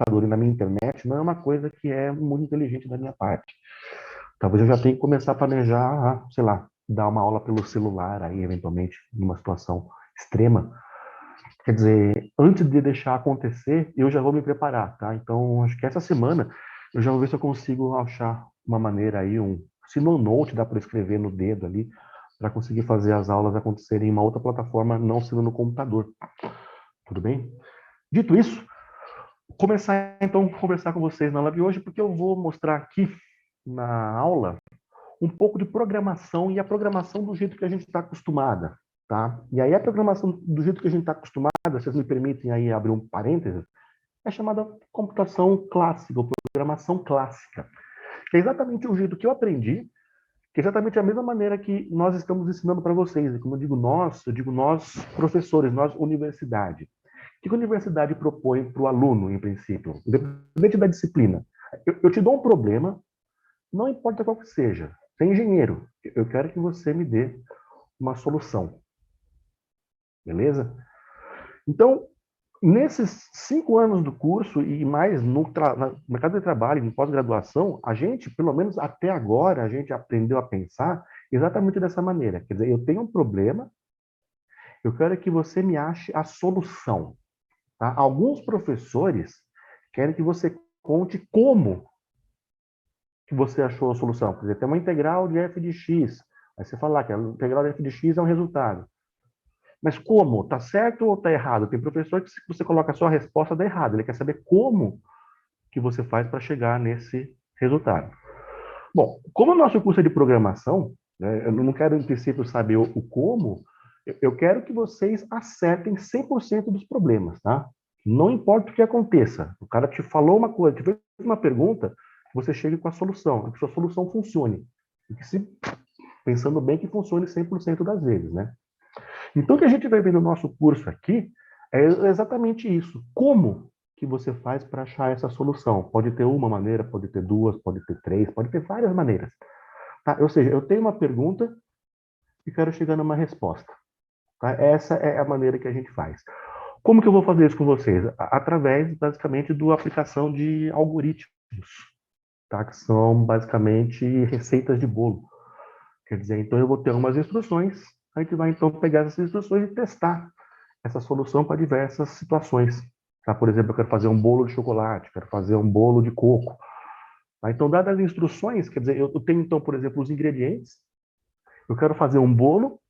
computador e na minha internet não é uma coisa que é muito inteligente da minha parte. Talvez eu já tenha que começar a planejar, sei lá, dar uma aula pelo celular aí, eventualmente, numa situação extrema. Quer dizer, antes de deixar acontecer, eu já vou me preparar, tá? Então, acho que essa semana eu já vou ver se eu consigo achar uma maneira aí, se no Note dá para escrever no dedo ali, para conseguir fazer as aulas acontecerem em uma outra plataforma, não sendo no computador. Tudo bem? Dito isso, começar então a conversar com vocês na aula de hoje, porque eu vou mostrar aqui na aula um pouco de programação e a programação do jeito que a gente está acostumada, tá? E aí a programação do jeito que a gente está acostumada, vocês me permitem aí abrir um parênteses, é chamada computação clássica, ou programação clássica. Que é exatamente o jeito que eu aprendi, que é exatamente a mesma maneira que nós estamos ensinando para vocês. E quando eu digo nós professores, nós universidade. O que a universidade propõe para o aluno, em princípio? Independente da disciplina. Eu te dou um problema, não importa qual que seja. Você é engenheiro. Eu quero que você me dê uma solução. Beleza? Então, nesses 5 anos do curso e mais no mercado de trabalho, em pós-graduação, a gente, pelo menos até agora, a gente aprendeu a pensar exatamente dessa maneira. Quer dizer, eu tenho um problema, eu quero que você me ache a solução. Tá? Alguns professores querem que você conte como que você achou a solução. Quer dizer, tem uma integral de f de x. Aí você fala que a integral de f de x é um resultado. Mas como? Está certo ou está errado? Tem professor que se você coloca só a resposta, dá errado. Ele quer saber como que você faz para chegar nesse resultado. Bom, como o nosso curso é de programação, né, eu não quero, em princípio, saber o como, eu quero que vocês acertem 100% dos problemas, tá? Não importa o que aconteça. O cara te falou uma coisa, te fez uma pergunta, você chegue com a solução, que sua solução funcione. E que se, pensando bem, que funcione 100% das vezes, né? Então, o que a gente vai ver no nosso curso aqui é exatamente isso. Como que você faz para achar essa solução? Pode ter uma maneira, pode ter duas, pode ter três, pode ter várias maneiras. Tá? Ou seja, eu tenho uma pergunta e quero chegar numa resposta. Tá? Essa é a maneira que a gente faz. Como que eu vou fazer isso com vocês? Através, basicamente, da aplicação de algoritmos, tá? Que são, basicamente, receitas de bolo. Quer dizer, então eu vou ter umas instruções, a gente vai, então, pegar essas instruções e testar essa solução para diversas situações. Tá? Por exemplo, eu quero fazer um bolo de chocolate, quero fazer um bolo de coco. Tá? Então, dadas as instruções, quer dizer, eu tenho, então, por exemplo, os ingredientes, eu quero fazer um bolo,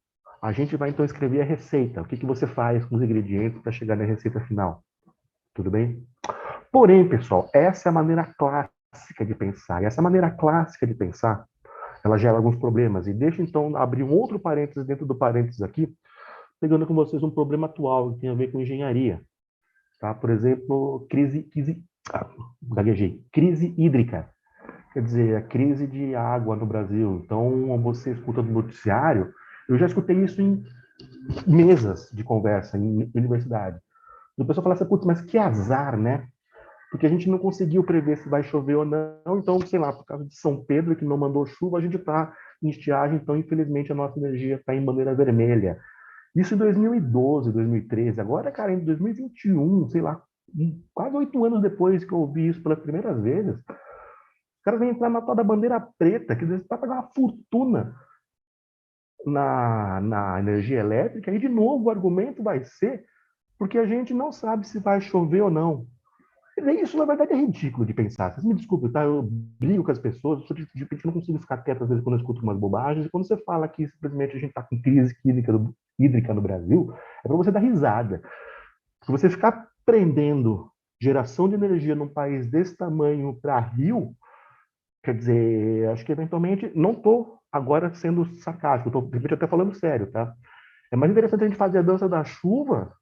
a gente vai, então, escrever a receita. O que você faz com os ingredientes para chegar na receita final? Tudo bem? Porém, pessoal, essa é a maneira clássica de pensar. E essa maneira clássica de pensar, ela gera alguns problemas. E deixa, então, abrir um outro parênteses dentro do parênteses aqui, pegando com vocês um problema atual que tem a ver com engenharia. Tá? Por exemplo, crise hídrica. Quer dizer, a crise de água no Brasil. Então, você escuta no noticiário, eu já escutei isso em mesas de conversa, em universidade. O pessoal fala assim, putz, mas que azar, né? Porque a gente não conseguiu prever se vai chover ou não, então, sei lá, por causa de São Pedro, que não mandou chuva, a gente está em estiagem, então, infelizmente, a nossa energia está em bandeira vermelha. Isso em 2012, 2013. Agora, cara, em 2021, sei lá, quase 8 anos depois que eu ouvi isso pelas primeiras vezes, os caras vêm entrar na tal da bandeira preta, que vai pagar uma fortuna na energia elétrica, e de novo o argumento vai ser porque a gente não sabe se vai chover ou não. Isso, na verdade, é ridículo de pensar. Vocês me desculpem, tá? Eu brigo com as pessoas, de repente não consigo ficar quieto às vezes quando eu escuto umas bobagens, e quando você fala que simplesmente a gente está com crise hídrica no Brasil, é para você dar risada. Se você ficar prendendo geração de energia num país desse tamanho para rio, quer dizer, acho que eventualmente, não estou agora sendo sarcástico, estou de repente até falando sério, tá? É mais interessante a gente fazer a dança da chuva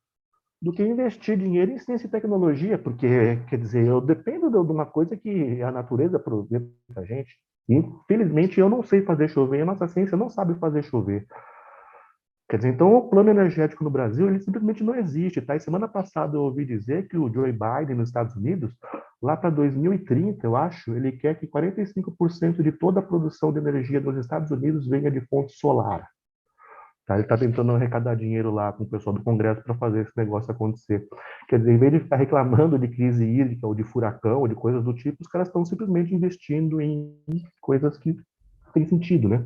do que investir dinheiro em ciência e tecnologia, porque, quer dizer, eu dependo de uma coisa que a natureza produz para a gente. Infelizmente, eu não sei fazer chover, a nossa ciência não sabe fazer chover. Quer dizer, então, o plano energético no Brasil, ele simplesmente não existe, tá? E semana passada eu ouvi dizer que o Joe Biden, nos Estados Unidos, lá para 2030, eu acho, ele quer que 45% de toda a produção de energia dos Estados Unidos venha de fonte solar. Tá? Ele está tentando arrecadar dinheiro lá com o pessoal do Congresso para fazer esse negócio acontecer. Quer dizer, em vez de ficar reclamando de crise hídrica ou de furacão ou de coisas do tipo, os caras estão simplesmente investindo em coisas que têm sentido, né?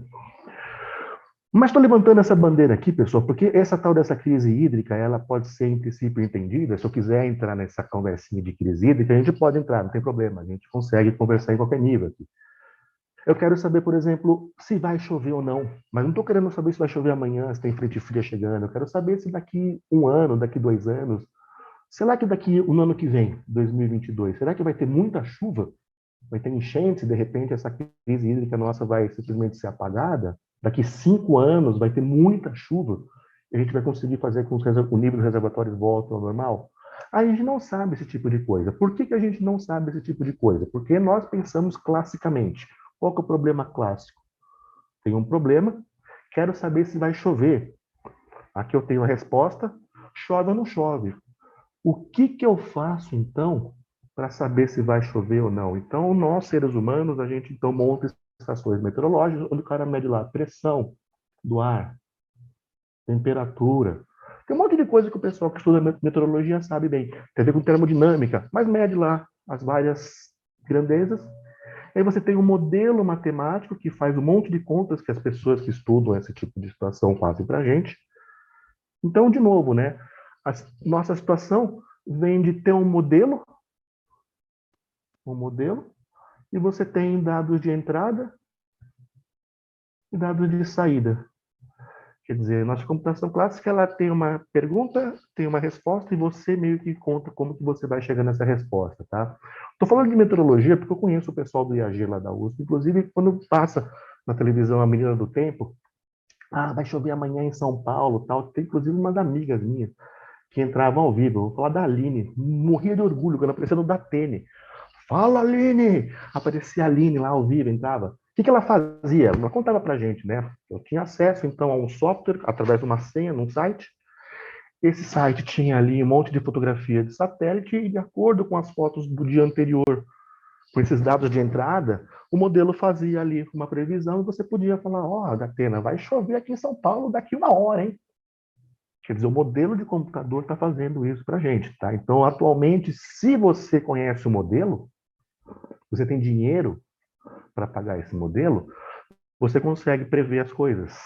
Mas estou levantando essa bandeira aqui, pessoal, porque essa tal dessa crise hídrica, ela pode ser, em princípio, entendida. Se eu quiser entrar nessa conversinha de crise hídrica, a gente pode entrar, não tem problema. A gente consegue conversar em qualquer nível aqui. Eu quero saber, por exemplo, se vai chover ou não. Mas não estou querendo saber se vai chover amanhã, se tem frente fria chegando. Eu quero saber se daqui um ano, daqui 2 anos, será que daqui no ano que vem, 2022, será que vai ter muita chuva? Vai ter enchente, de repente essa crise hídrica nossa vai simplesmente ser apagada? Daqui 5 anos vai ter muita chuva e a gente vai conseguir fazer com que o nível dos reservatórios volte ao normal? A gente não sabe esse tipo de coisa. Por que a gente não sabe esse tipo de coisa? Porque nós pensamos classicamente. Qual que é o problema clássico? Tem um problema, quero saber se vai chover. Aqui eu tenho a resposta, chove ou não chove. O que eu faço, então, para saber se vai chover ou não? Então, nós, seres humanos, a gente então monta estações meteorológicas, onde o cara mede lá a pressão do ar, temperatura. Tem um monte de coisa que o pessoal que estuda meteorologia sabe bem. Tem a ver com termodinâmica, mas mede lá as várias grandezas. Aí você tem um modelo matemático que faz um monte de contas que as pessoas que estudam esse tipo de situação fazem para a gente. Então, de novo, né? A nossa situação vem de ter um modelo, e você tem dados de entrada e dados de saída. Quer dizer, nossa computação clássica, ela tem uma pergunta, tem uma resposta, e você meio que conta como que você vai chegar nessa resposta, tá? Estou falando de meteorologia porque eu conheço o pessoal do IAG lá da USP, inclusive quando passa na televisão a Menina do Tempo, vai chover amanhã em São Paulo, tal. Tem inclusive umas amigas minhas que entravam ao vivo. Eu vou falar da Aline, morria de orgulho quando apareceu no Datene. Fala, Aline! Aparecia a Aline lá ao vivo, entrava. O que ela fazia? Ela contava pra gente, né? Eu tinha acesso, então, a um software, através de uma senha, num site. Esse site tinha ali um monte de fotografia de satélite e, de acordo com as fotos do dia anterior, com esses dados de entrada, o modelo fazia ali uma previsão e você podia falar, Datena, vai chover aqui em São Paulo daqui 1 hora, hein? Quer dizer, o modelo de computador está fazendo isso para a gente, tá? Então, atualmente, se você conhece o modelo, você tem dinheiro para pagar esse modelo, você consegue prever as coisas.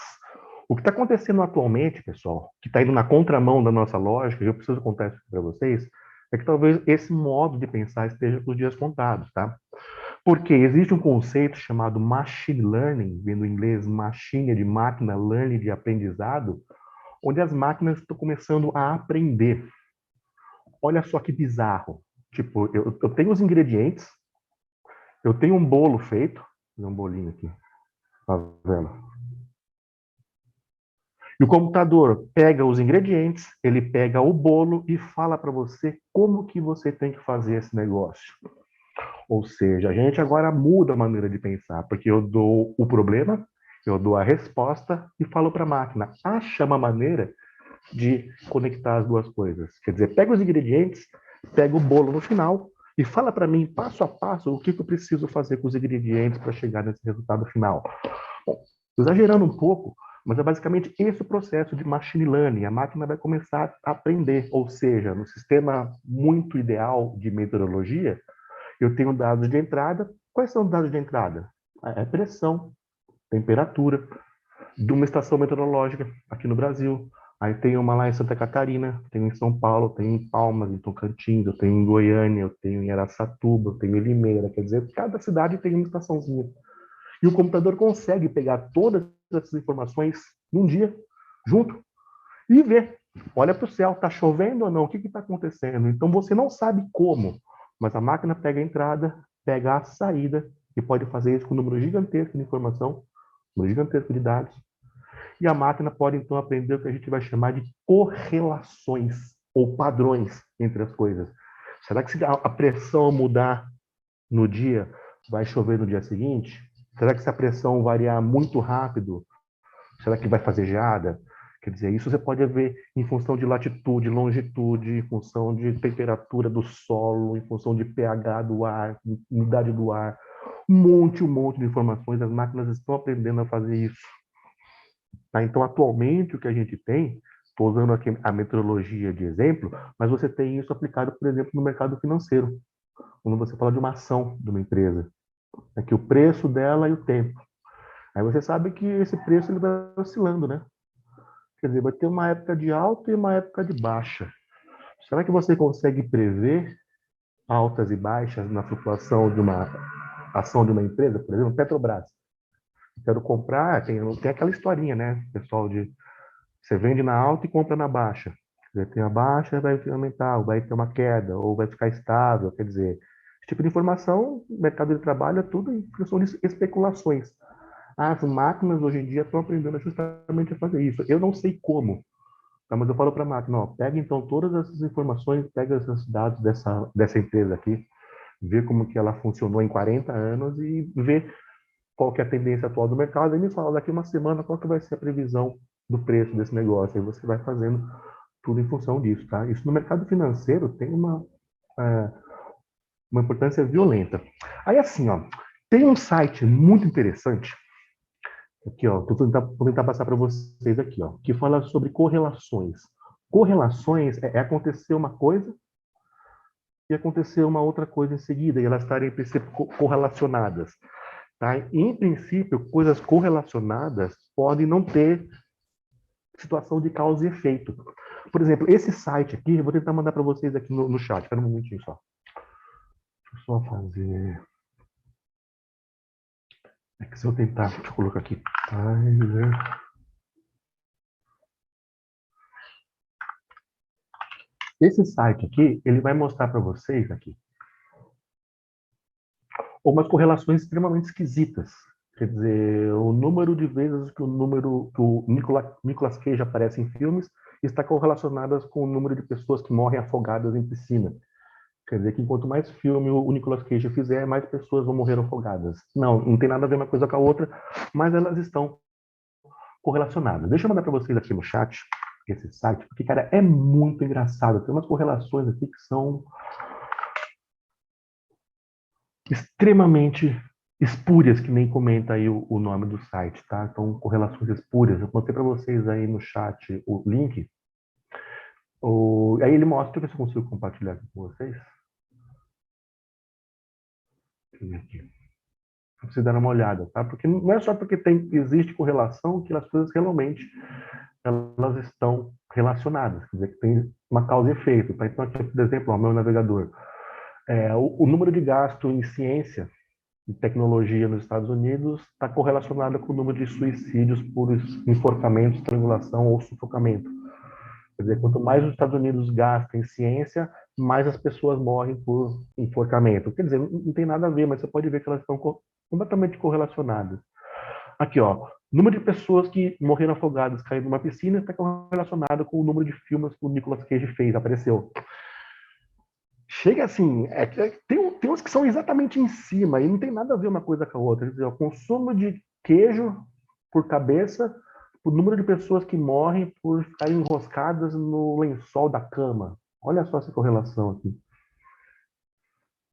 O que está acontecendo atualmente, pessoal, que está indo na contramão da nossa lógica, e eu preciso contar isso para vocês, é que talvez esse modo de pensar esteja com os dias contados, tá? Porque existe um conceito chamado machine learning, vem do inglês machine de máquina, learning de aprendizado, onde as máquinas estão começando a aprender. Olha só que bizarro. Tipo, eu tenho os ingredientes, eu tenho um bolo feito, um bolinho aqui, tá vendo? E o computador pega os ingredientes, ele pega o bolo e fala para você como que você tem que fazer esse negócio. Ou seja, a gente agora muda a maneira de pensar, porque eu dou o problema, eu dou a resposta e falo para a máquina, acha uma maneira de conectar as duas coisas. Quer dizer, pega os ingredientes, pega o bolo no final e fala para mim, passo a passo, o que eu preciso fazer com os ingredientes para chegar nesse resultado final. Bom, exagerando um pouco, mas é basicamente esse o processo de machine learning. A máquina vai começar a aprender, ou seja, no sistema muito ideal de meteorologia, eu tenho dados de entrada. Quais são os dados de entrada? É pressão, temperatura, de uma estação meteorológica aqui no Brasil. Aí tem uma lá em Santa Catarina, tem em São Paulo, tem em Palmas, em Tocantins, eu tenho em Goiânia, eu tenho em Araçatuba, eu tenho em Limeira. Quer dizer, cada cidade tem uma estaçãozinha. E o computador consegue pegar todas essas informações num dia, junto, e ver. Olha para o céu, está chovendo ou não? O que está acontecendo? Então você não sabe como, mas a máquina pega a entrada, pega a saída, e pode fazer isso com um número gigantesco de informação, um número gigantesco de dados. E a máquina pode então aprender o que a gente vai chamar de correlações ou padrões entre as coisas. Será que se a pressão mudar no dia, vai chover no dia seguinte? Será que se a pressão variar muito rápido, será que vai fazer geada? Quer dizer, isso você pode ver em função de latitude, longitude, em função de temperatura do solo, em função de pH do ar, umidade do ar, um monte de informações. As máquinas estão aprendendo a fazer isso. Tá? Então, atualmente, o que a gente tem, estou usando aqui a metrologia de exemplo, mas você tem isso aplicado, por exemplo, no mercado financeiro, quando você fala de uma ação de uma empresa, aqui o preço dela e o tempo. Aí você sabe que esse preço ele vai oscilando, né? Quer dizer, vai ter uma época de alta e uma época de baixa. Será que você consegue prever altas e baixas na flutuação de uma ação de uma empresa? Por exemplo, Petrobras. Quero comprar, tem aquela historinha, né, pessoal, de você vende na alta e compra na baixa. Quer dizer, tem a baixa, vai aumentar, ou vai ter uma queda, ou vai ficar estável. Quer dizer, esse tipo de informação, o mercado de trabalho é tudo em função de especulações. As máquinas hoje em dia estão aprendendo justamente a fazer isso. Eu não sei como, tá? Mas eu falo para a máquina, ó, pega então todas essas informações, pega esses dados dessa empresa aqui, vê como que ela funcionou em 40 anos e vê qual que é a tendência atual do mercado, e me fala daqui uma semana qual que vai ser a previsão do preço desse negócio. Aí você vai fazendo tudo em função disso, tá? Isso no mercado financeiro tem é, uma importância violenta. Aí assim, ó, tem um site muito interessante, aqui, ó, vou tentar passar para vocês aqui, ó, que fala sobre correlações. Correlações é acontecer uma coisa e acontecer uma outra coisa em seguida, e elas estarem correlacionadas. Tá? Em princípio, coisas correlacionadas podem não ter situação de causa e efeito. Por exemplo, esse site aqui, eu vou tentar mandar para vocês aqui no chat. Espera um momentinho só. Deixa eu só fazer. É que se eu tentar, deixa eu colocar aqui. Esse site aqui, ele vai mostrar para vocês aqui umas correlações extremamente esquisitas. Quer dizer, o número de vezes que o Nicolas Cage aparece em filmes está correlacionadas com o número de pessoas que morrem afogadas em piscina. Quer dizer que quanto mais filme o Nicolas Cage fizer, mais pessoas vão morrer afogadas. Não, não tem nada a ver uma coisa com a outra, mas elas estão correlacionadas. Deixa eu mandar para vocês aqui no chat esse site, porque, cara, é muito engraçado. Tem umas correlações aqui que são extremamente espúrias, que nem comenta aí o nome do site, tá? Então, correlações espúrias. Eu botei para vocês aí no chat o link. Aí ele mostra, deixa eu ver se eu consigo compartilhar aqui com vocês. Deixa eu ver aqui. Para vocês darem uma olhada, tá? Porque não é só porque existe correlação que as coisas realmente elas estão relacionadas, quer dizer, que tem uma causa e efeito. Tá? Então, aqui, por exemplo, o meu navegador. O número de gasto em ciência e tecnologia nos Estados Unidos está correlacionado com o número de suicídios por enforcamento, estrangulação ou sufocamento. Quer dizer, quanto mais os Estados Unidos gastam em ciência, mais as pessoas morrem por enforcamento. Quer dizer, não tem nada a ver, mas você pode ver que elas estão completamente correlacionadas. Aqui, ó, número de pessoas que morreram afogadas caindo numa piscina está correlacionado com o número de filmes que o Nicolas Cage fez, apareceu. Chega assim, tem uns que são exatamente em cima, e não tem nada a ver uma coisa com a outra. Quer dizer, o consumo de queijo por cabeça, o número de pessoas que morrem por ficarem enroscadas no lençol da cama. Olha só essa correlação aqui.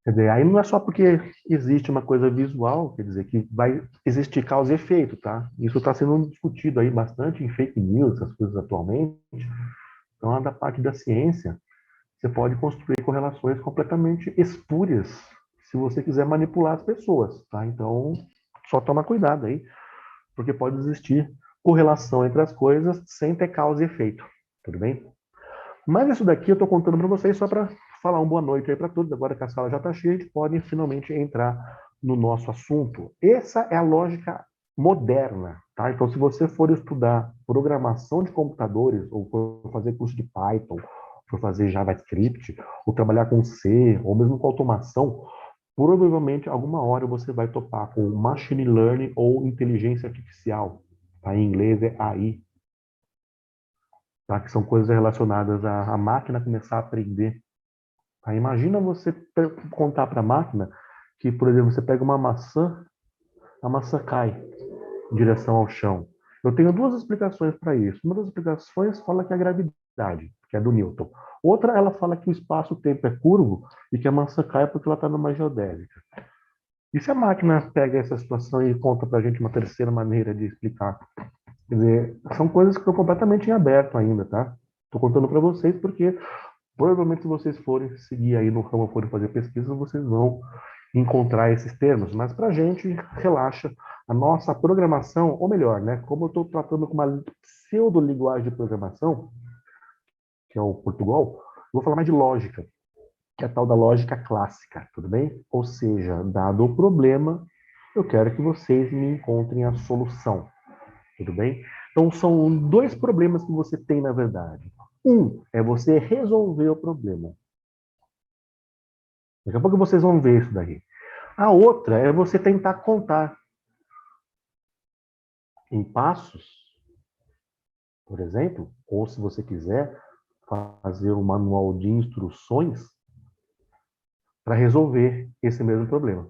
Quer dizer, aí não é só porque existe uma coisa visual, quer dizer, que vai existir causa e efeito, tá? Isso está sendo discutido aí bastante em fake news, essas coisas atualmente. Então, da parte da ciência, você pode construir correlações completamente espúrias se você quiser manipular as pessoas, tá? Então, só toma cuidado aí, porque pode existir correlação entre as coisas sem ter causa e efeito, tudo bem? Mas isso daqui eu estou contando para vocês só para falar uma boa noite aí para todos. Agora que a sala já está cheia, a gente pode finalmente entrar no nosso assunto. Essa é a lógica moderna, tá? Então, se você for estudar programação de computadores, ou for fazer curso de Python, for fazer JavaScript, ou trabalhar com C, ou mesmo com automação, provavelmente alguma hora você vai topar com machine learning ou inteligência artificial. Tá? Em inglês é AI, tá? Que são coisas relacionadas à máquina começar a aprender. Tá? Imagina você contar para a máquina que, por exemplo, você pega uma maçã, a maçã cai em direção ao chão. Eu tenho duas explicações para isso. Uma das explicações fala que é a gravidade, que é do Newton. Outra, ela fala que o espaço-tempo é curvo e que a maçã cai porque ela está numa geodésica. E se a máquina pega essa situação e conta para a gente uma terceira maneira de explicar Quer dizer, são coisas que estão completamente em aberto ainda, tá? Estou contando para vocês porque provavelmente se vocês forem seguir aí no ramo, forem fazer pesquisa, vocês vão encontrar esses termos. Mas para a gente, relaxa. A nossa programação, ou melhor, né? Como eu estou tratando com uma pseudo-linguagem de programação, que é o Portugal, eu vou falar mais de lógica, que é a tal da lógica clássica, tudo bem? Ou seja, dado o problema, eu quero que vocês me encontrem a solução. Tudo bem? Então, são dois problemas que você tem, na verdade. Um é você resolver o problema. Daqui a pouco vocês vão ver isso daí. A outra é você tentar contar em passos, por exemplo, ou se você quiser fazer um manual de instruções para resolver esse mesmo problema.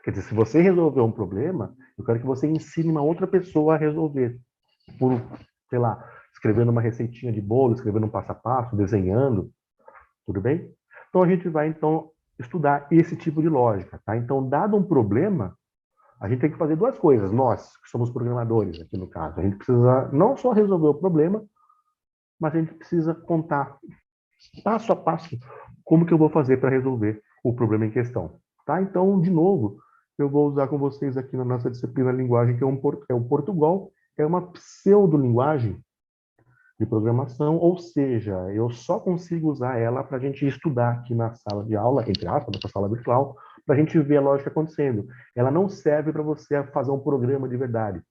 Quer dizer, se você resolver um problema, eu quero que você ensine uma outra pessoa a resolver. Por, sei lá, escrevendo uma receitinha de bolo, escrevendo um passo a passo, desenhando. Tudo bem? Então a gente vai então estudar esse tipo de lógica, tá? Então, dado um problema, a gente tem que fazer duas coisas. Nós, que somos programadores aqui no caso, a gente precisa não só resolver o problema, mas a gente precisa contar passo a passo como que eu vou fazer para resolver o problema em questão, tá? Então, de novo, eu vou usar com vocês aqui na nossa disciplina linguagem, que é o Portugal, é uma pseudo-linguagem de programação, ou seja, eu só consigo usar ela para a gente estudar aqui na sala de aula, entre aspas, nessa sala virtual, para a gente ver a lógica acontecendo. Ela não serve para você fazer um programa de verdade.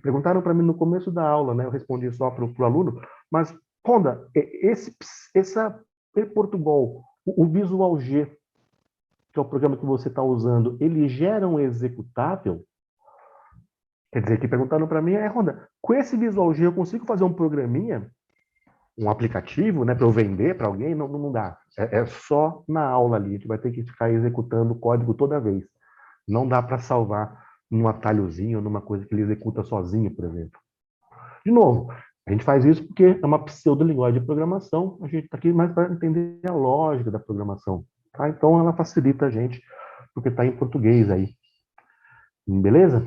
Perguntaram para mim no começo da aula, né? Eu respondi só para o aluno, mas, Honda, essa Portugal, o Visual G, que é o programa que você está usando, ele gera um executável? Quer dizer, que perguntaram para mim, Honda, com esse Visual G eu consigo fazer um programinha, um aplicativo, né, para eu vender para alguém? Não, não dá. É só na aula ali. A gente vai ter que ficar executando o código toda vez. Não dá para salvar num atalhozinho, numa coisa que ele executa sozinho, por exemplo. De novo, a gente faz isso porque é uma pseudo-linguagem de programação. A gente está aqui mais para entender a lógica da programação. Tá? Então, ela facilita a gente, porque está em português aí. Beleza?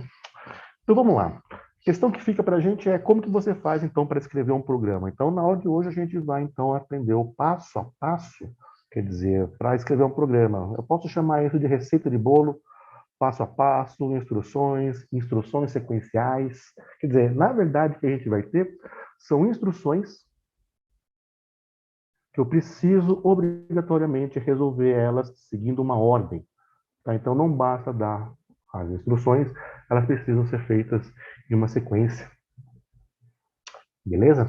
Então vamos lá. A questão que fica para a gente é como que você faz, então, para escrever um programa. Então, na aula de hoje, a gente vai, então, aprender o passo a passo, quer dizer, para escrever um programa. Eu posso chamar isso de receita de bolo, passo a passo, instruções, instruções sequenciais. Quer dizer, na verdade, o que a gente vai ter são instruções que eu preciso obrigatoriamente resolver elas seguindo uma ordem. Tá? Então, não basta dar as instruções, elas precisam ser feitas em uma sequência. Beleza?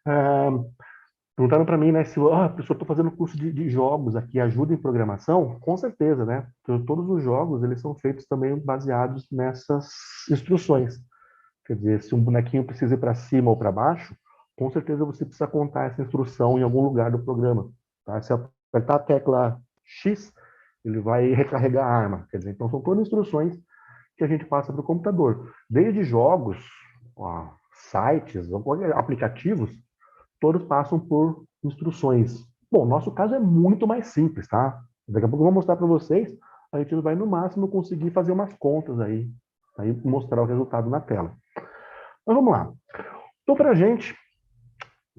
Ah, perguntaram para mim, né, se professor, estou fazendo curso de jogos aqui, ajuda em programação? Com certeza, né? Porque todos os jogos, eles são feitos também baseados nessas instruções. Quer dizer, se um bonequinho precisa ir para cima ou para baixo, com certeza você precisa contar essa instrução em algum lugar do programa. Tá? Se apertar a tecla X, ele vai recarregar a arma. Quer dizer, então são todas instruções que a gente passa para o computador. Desde jogos, ó, sites, aplicativos, todos passam por instruções. Bom, nosso caso é muito mais simples, tá? Daqui a pouco eu vou mostrar para vocês. A gente vai, no máximo, conseguir fazer umas contas aí mostrar o resultado na tela. Mas vamos lá. Então, para a gente,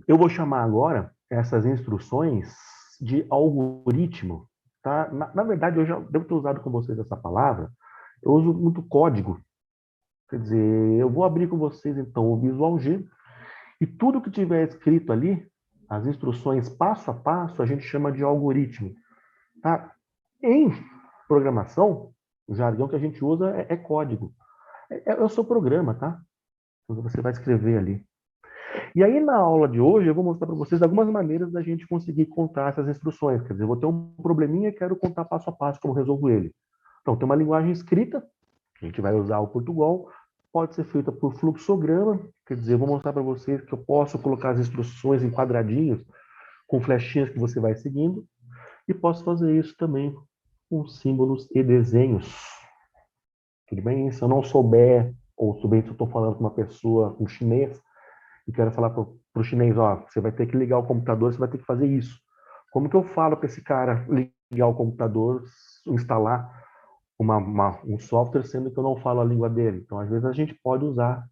eu vou chamar agora essas instruções de algoritmo. Tá? Na verdade, eu já devo ter usado com vocês essa palavra. Eu uso muito código. Quer dizer, eu vou abrir com vocês, então, o Visual G, e tudo que tiver escrito ali, as instruções passo a passo, a gente chama de algoritmo. Tá? Em programação, o jargão que a gente usa é código. É o seu programa, tá? Você vai escrever ali. E aí, na aula de hoje, eu vou mostrar para vocês algumas maneiras da gente conseguir contar essas instruções. Quer dizer, eu vou ter um probleminha e quero contar passo a passo como resolvo ele. Então, tem uma linguagem escrita, que a gente vai usar o Portugal, pode ser feita por fluxograma, quer dizer, eu vou mostrar para vocês que eu posso colocar as instruções em quadradinhos, com flechinhas que você vai seguindo, e posso fazer isso também com símbolos e desenhos. Tudo bem? Se eu não souber, ou se eu estou falando com uma pessoa, um chinês, e quero falar para o chinês, ó, você vai ter que ligar o computador, você vai ter que fazer isso. Como que eu falo para esse cara ligar o computador, instalar um software, sendo que eu não falo a língua dele? Então, às vezes, a gente pode usar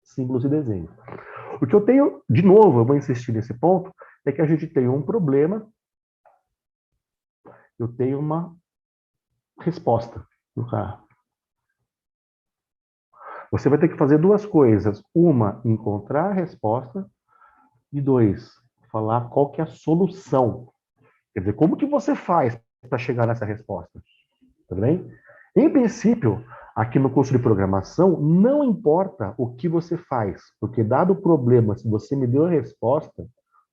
símbolos e desenhos. O que eu tenho, de novo, eu vou insistir nesse ponto, é que a gente tem um problema, eu tenho uma resposta no carro. Você vai ter que fazer duas coisas. Uma, encontrar a resposta. E dois, falar qual que é a solução. Quer dizer, como que você faz para chegar nessa resposta? Tudo bem? Em princípio, aqui no curso de programação, não importa o que você faz, porque dado o problema, se você me deu a resposta,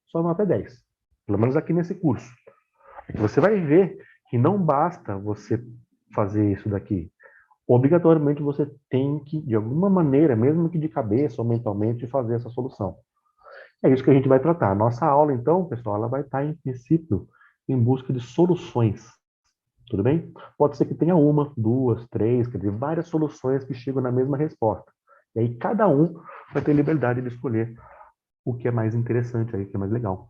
só nota é 10. Pelo menos aqui nesse curso. Você vai ver que não basta você fazer isso daqui. Obrigatoriamente você tem que, de alguma maneira, mesmo que de cabeça ou mentalmente, fazer essa solução. É isso que a gente vai tratar. Nossa aula, então, pessoal, ela vai estar, em princípio, em busca de soluções. Tudo bem? Pode ser que tenha uma, duas, três, quer dizer, várias soluções que chegam na mesma resposta. E aí cada um vai ter liberdade de escolher o que é mais interessante aí, o que é mais legal.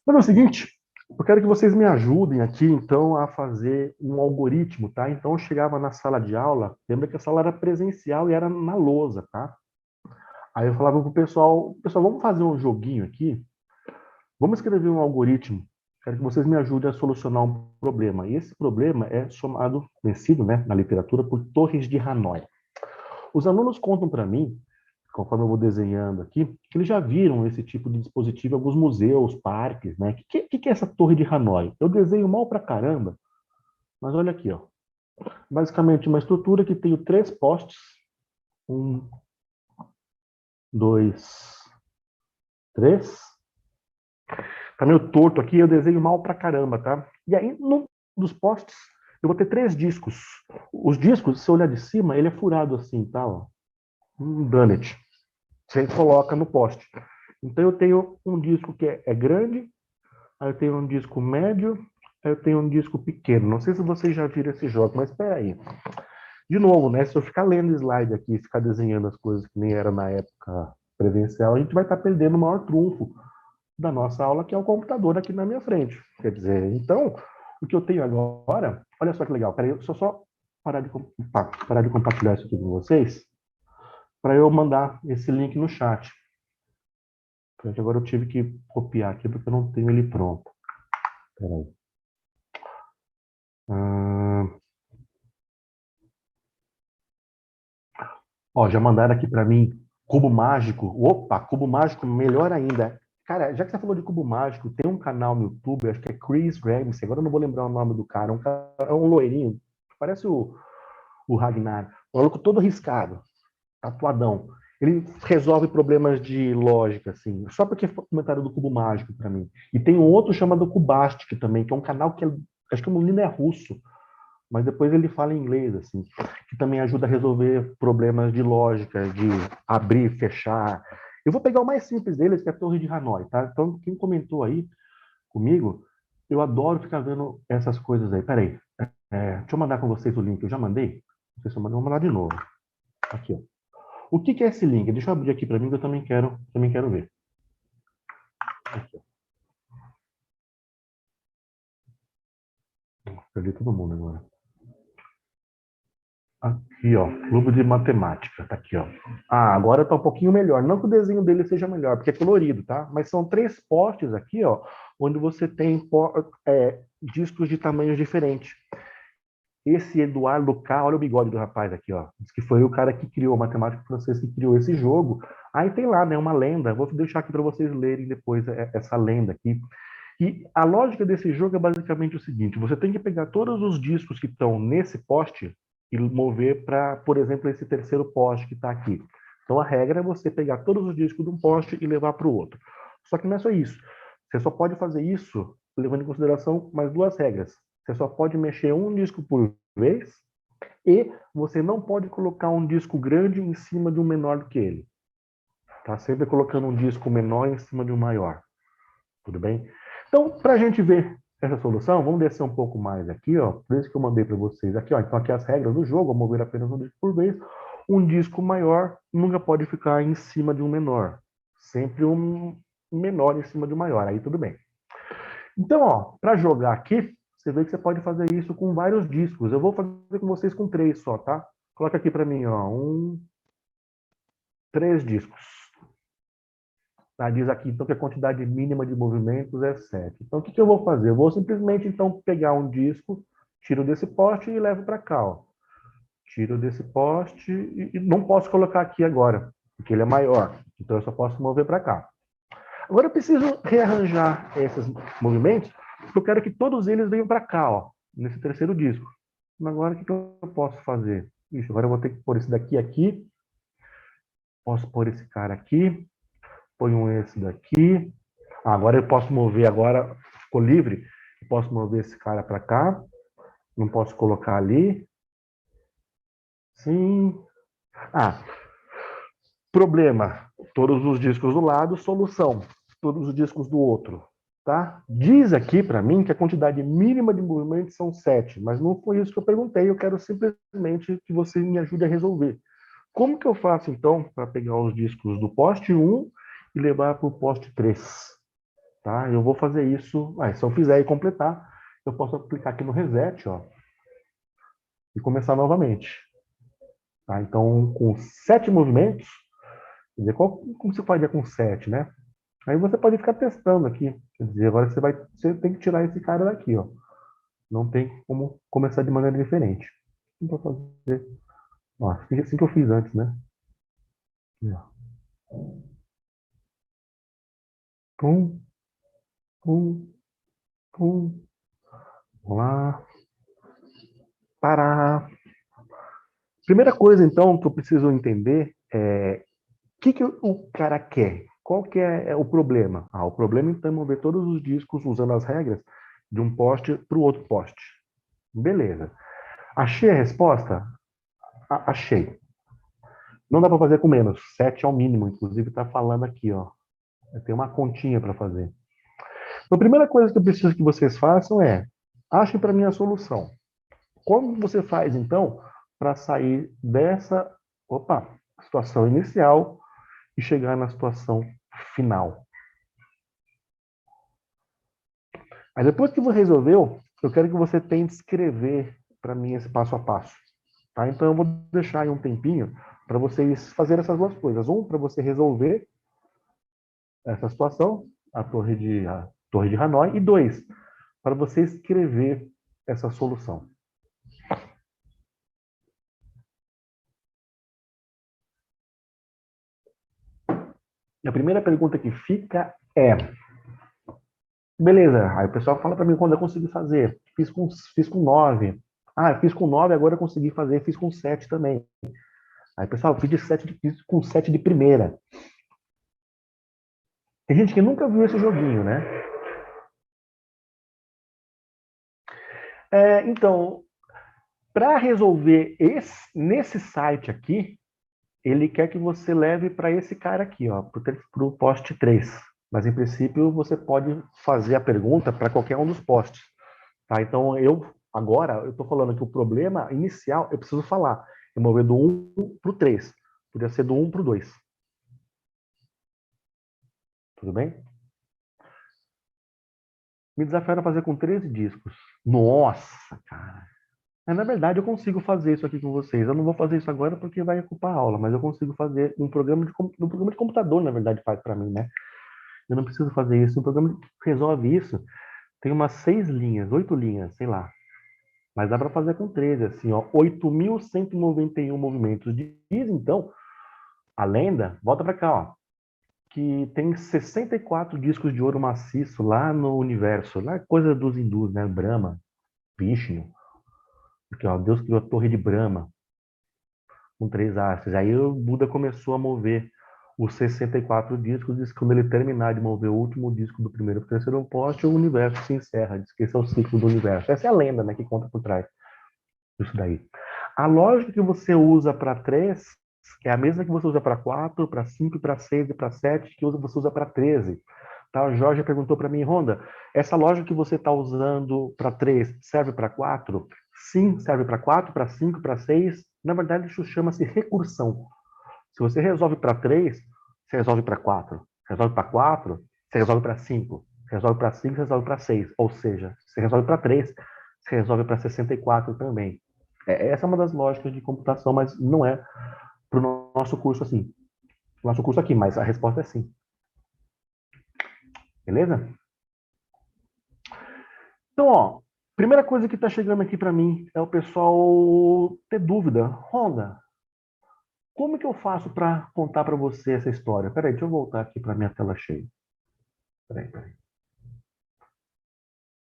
Mas é o seguinte, eu quero que vocês me ajudem aqui, então, a fazer um algoritmo, tá? Então, eu chegava na sala de aula, lembra que a sala era presencial e era na lousa, tá? Aí eu falava pro pessoal, vamos fazer um joguinho aqui? Vamos escrever um algoritmo. Quero que vocês me ajudem a solucionar um problema. E esse problema é chamado, conhecido, né, na literatura, por torres de Hanoi. Os alunos contam para mim, conforme eu vou desenhando aqui, que eles já viram esse tipo de dispositivo em alguns museus, parques, né? O que é essa torre de Hanoi? Eu desenho mal pra caramba, mas olha aqui, ó. Basicamente, uma estrutura que tem três postes. Um, dois, três. Tá meio torto aqui, eu desenho mal pra caramba, tá? E aí, num dos postes, eu vou ter três discos. Os discos, se você olhar de cima, ele é furado assim, tá? Ó. Um donut. Você coloca no poste. Então, eu tenho um disco que é grande, aí eu tenho um disco médio, aí eu tenho um disco pequeno. Não sei se vocês já viram esse jogo, mas espera aí. De novo, né? Se eu ficar lendo slide aqui, ficar desenhando as coisas que nem era na época presencial, a gente vai estar perdendo o maior trunfo da nossa aula, que é o computador aqui na minha frente. Quer dizer, então, o que eu tenho agora, olha só que legal, peraí, deixa eu só parar de compartilhar isso aqui com vocês, para eu mandar esse link no chat. Porque agora eu tive que copiar aqui, porque eu não tenho ele pronto. Peraí. Ó, já mandaram aqui para mim cubo mágico. Opa, cubo mágico, melhor ainda. Cara, já que você falou de cubo mágico, tem um canal no YouTube, acho que é Chris Ramsey, agora eu não vou lembrar o nome do cara, é um loirinho, parece o Ragnar, um maluco todo riscado, tatuadão. Ele resolve problemas de lógica, assim, só porque foi comentário do cubo mágico para mim. E tem um outro chamado Cubastic também, que é um canal que acho que o menino é russo, mas depois ele fala em inglês, assim, que também ajuda a resolver problemas de lógica, de abrir, fechar. Eu vou pegar o mais simples deles, que é a Torre de Hanoi, tá? Então, quem comentou aí comigo, eu adoro ficar vendo essas coisas aí. Peraí, deixa eu mandar com vocês o link, eu já mandei? Não sei se eu mandei, vou mandar de novo. Aqui, ó. O que é esse link? Deixa eu abrir aqui para mim, que eu também quero ver. Aqui, ó. Perdi todo mundo agora. Aqui, ó, Clube de Matemática, tá aqui, ó. Ah, agora tá um pouquinho melhor. Não que o desenho dele seja melhor, porque é colorido, tá? Mas são três postes aqui, ó, onde você tem discos de tamanhos diferentes. Esse Eduardo K, olha o bigode do rapaz aqui, ó. Diz que foi o cara que criou, o matemático francês que criou esse jogo. Aí tem lá, né, uma lenda. Vou deixar aqui para vocês lerem depois essa lenda aqui. E a lógica desse jogo é basicamente o seguinte: você tem que pegar todos os discos que estão nesse poste e mover para, por exemplo, esse terceiro poste que está aqui. Então a regra é você pegar todos os discos de um poste e levar para o outro. Só que não é só isso. Você só pode fazer isso levando em consideração mais duas regras. Você só pode mexer um disco por vez e você não pode colocar um disco grande em cima de um menor do que ele. Tá sempre colocando um disco menor em cima de um maior. Tudo bem? Então, para a gente ver essa solução, vamos descer um pouco mais aqui, ó. Por isso que eu mandei para vocês aqui, ó. Então, aqui as regras do jogo, vou mover apenas um disco por vez. Um disco maior nunca pode ficar em cima de um menor. Sempre um menor em cima de um maior. Aí tudo bem. Então, ó, para jogar aqui, você vê que você pode fazer isso com vários discos. Eu vou fazer com vocês com três só, tá? Coloca aqui para mim, ó. Um, 3 discos. Tá? Diz aqui, então, que a quantidade mínima de movimentos é 7. Então, o que eu vou fazer? Eu vou simplesmente, então, pegar um disco, tiro desse poste e levo para cá, ó. Tiro desse poste e não posso colocar aqui agora, porque ele é maior. Então, eu só posso mover para cá. Agora, eu preciso rearranjar esses movimentos, porque eu quero que todos eles venham para cá, ó, nesse terceiro disco. Agora, o que eu posso fazer? Ixi, agora eu vou ter que pôr esse daqui aqui. Posso pôr esse cara aqui. Ponho esse daqui. Agora eu posso mover, agora ficou livre. Eu posso mover esse cara para cá. Não posso colocar ali. Sim. Problema. Todos os discos do lado, solução. Todos os discos do outro. Tá? Diz aqui para mim que a quantidade mínima de movimentos são 7, mas não foi isso que eu perguntei. Eu quero simplesmente que você me ajude a resolver. Como que eu faço, então, para pegar os discos do poste 1 e levar para o poste 3? Tá? Eu vou fazer isso. Se eu fizer e completar, eu posso clicar aqui no reset, ó, e começar novamente. Tá? Então, com 7 movimentos, quer dizer, como você faria com 7, né? Aí você pode ficar testando aqui. Quer dizer, agora você tem que tirar esse cara daqui, ó. Não tem como começar de maneira diferente. Então, vou fazer. Ó, assim que eu fiz antes, né? Pum, pum, pum. Vamos lá. Parar. Primeira coisa, então, que eu preciso entender é o que o cara quer. Qual que é o problema? O problema, então, é mover todos os discos usando as regras de um poste para o outro poste. Beleza. Achei a resposta? Achei. Não dá para fazer com menos. 7 é o mínimo. Inclusive, está falando aqui, ó. Tem uma continha para fazer. Então, a primeira coisa que eu preciso que vocês façam é achem para mim a solução. Como você faz, então, para sair dessa situação inicial e chegar na situação final? Aí depois que você resolveu, eu quero que você tente escrever para mim esse passo a passo. Tá? Então eu vou deixar aí um tempinho para vocês fazerem essas duas coisas. Um, para você resolver essa situação, a torre de Hanoi. E dois, para você escrever essa solução. E a primeira pergunta que fica é: beleza, aí o pessoal fala para mim quando eu consegui fazer. Fiz com 9. Eu fiz com 9, agora eu consegui fazer, fiz com 7 também. Aí, pessoal, fiz com 7 de primeira. Tem gente que nunca viu esse joguinho, né? Então, para resolver nesse site aqui, ele quer que você leve para esse cara aqui, ó, para o poste 3. Mas, em princípio, você pode fazer a pergunta para qualquer um dos postes. Tá? Então, agora, eu estou falando que o problema inicial, eu preciso falar, é mover do 1 para o 3. Podia ser do 1 para o 2. Tudo bem? Me desafiaram a fazer com 13 discos. Nossa, cara. Na verdade, eu consigo fazer isso aqui com vocês. Eu não vou fazer isso agora porque vai ocupar a aula, mas eu consigo fazer um programa de computador, na verdade, faz para mim, né? Eu não preciso fazer isso. Um programa que resolve isso tem umas 6 linhas, 8 linhas, sei lá. Mas dá para fazer com 13, assim, ó. 8.191 movimentos. Diz, então, a lenda, volta para cá, ó, que tem 64 discos de ouro maciço lá no universo. Lá é coisa dos hindus, né? Brahma, Vishnu. Porque, ó, Deus criou a torre de Brahma com 3 hastes. Aí o Buda começou a mover os 64 discos. Diz que quando ele terminar de mover o último disco do primeiro para o terceiro poste, o universo se encerra. Diz que esse é o ciclo do universo. Essa é a lenda, né, que conta por trás disso daí. A lógica que você usa para 3 é a mesma que você usa para 4, para 5, para 6 e para 7, que você usa para 13. Tá? O Jorge perguntou para mim, Ronda, essa lógica que você está usando para 3 serve para 4? Sim, serve para 4, para 5, para 6. Na verdade, isso chama-se recursão. Se você resolve para 3, você resolve para 4. Resolve para 4, você resolve para 5. Resolve para 5, você resolve para 6. Ou seja, você resolve para 3, você resolve para 64 também. Essa é uma das lógicas de computação, mas não é para o nosso curso assim. nosso curso aqui, mas a resposta é sim. Beleza? Então, ó, primeira coisa que está chegando aqui para mim é o pessoal ter dúvida. Honda, como que eu faço para contar para você essa história? Peraí, deixa eu voltar aqui para minha tela cheia. Peraí.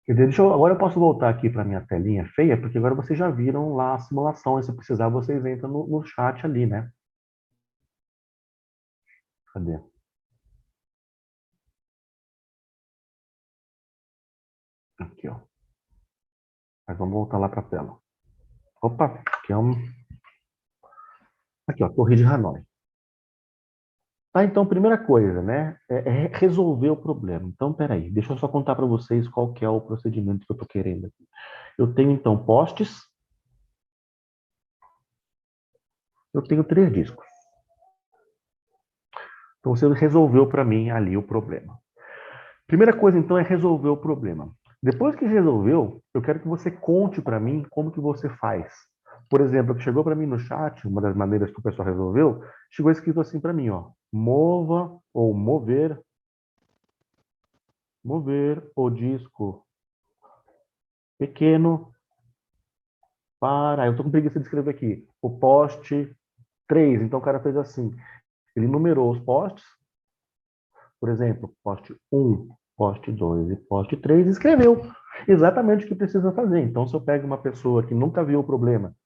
Quer dizer, agora eu posso voltar aqui para minha telinha feia, porque agora vocês já viram lá a simulação. E se precisar, vocês entram no chat ali, né? Cadê? Aqui, ó. Mas vamos voltar lá para a tela. Opa, aqui é um. Aqui, ó, Torre de Hanoi. Tá, então, primeira coisa, né, é resolver o problema. Então, peraí, deixa eu só contar para vocês qual que é o procedimento que eu estou querendo aqui. Eu tenho, então, postes, eu tenho 3 discos. Então, você resolveu para mim ali o problema. Primeira coisa, então, é resolver o problema. Depois que resolveu, eu quero que você conte para mim como que você faz. Por exemplo, que chegou para mim no chat, uma das maneiras que o pessoal resolveu, chegou escrito assim para mim, ó, mova ou mover o disco pequeno para. Eu estou com preguiça de escrever aqui. O poste 3. Então o cara fez assim. Ele numerou os postes, por exemplo, poste 1, poste 2 e poste 3, e escreveu exatamente o que precisa fazer. Então, se eu pego uma pessoa que nunca viu o problema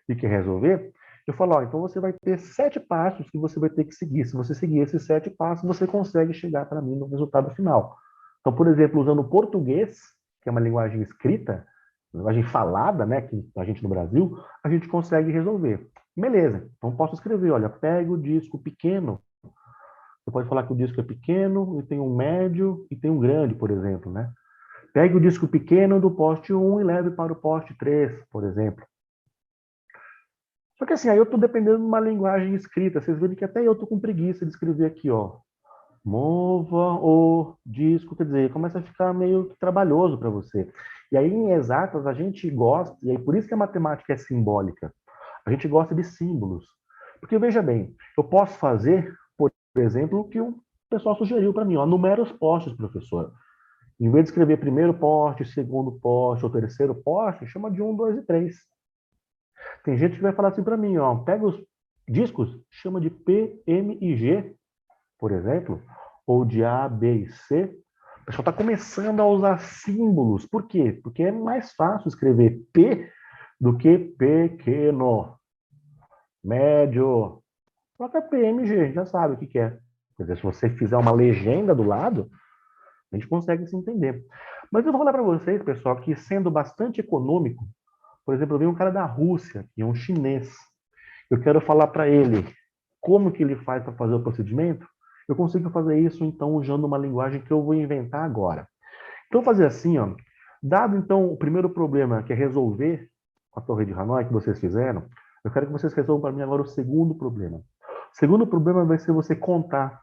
e quer resolver, eu falo, ó, então você vai ter 7 passos que você vai ter que seguir. Se você seguir esses 7 passos, você consegue chegar para mim no resultado final. Então, por exemplo, usando o português, que é uma linguagem escrita, linguagem falada, né, que a gente no Brasil, a gente consegue resolver. Beleza, então posso escrever, olha, pega o disco pequeno. Você pode falar que o disco é pequeno, e tem um médio e tem um grande, por exemplo, né? Pegue o disco pequeno do poste 1 e leve para o poste 3, por exemplo. Só que assim, aí eu estou dependendo de uma linguagem escrita. Vocês viram que até eu estou com preguiça de escrever aqui, ó. Mova o disco, quer dizer, começa a ficar meio trabalhoso para você. E aí, em exatas, a gente gosta, e aí por isso que a matemática é simbólica. A gente gosta de símbolos. Porque, veja bem, eu posso fazer, por exemplo, o que o pessoal sugeriu para mim, ó, numera os postes, professor. Em vez de escrever primeiro poste, segundo poste ou terceiro poste, chama de 1, 2 e 3. Tem gente que vai falar assim para mim, ó, pega os discos, chama de P, M e G, por exemplo, ou de A, B e C. O pessoal está começando a usar símbolos. Por quê? Porque é mais fácil escrever P do que pequeno, médio. Coloca PMG, a gente já sabe o que é. Quer dizer, se você fizer uma legenda do lado, a gente consegue se entender. Mas eu vou falar para vocês, pessoal, que sendo bastante econômico, por exemplo, eu vi um cara da Rússia, que é um chinês. Eu quero falar para ele como que ele faz para fazer o procedimento. Eu consigo fazer isso, então, usando uma linguagem que eu vou inventar agora. Então, fazer assim, ó. Dado, então, o primeiro problema, que é resolver a Torre de Hanoi, que vocês fizeram, eu quero que vocês resolvam para mim agora o segundo problema. O segundo problema vai ser você contar,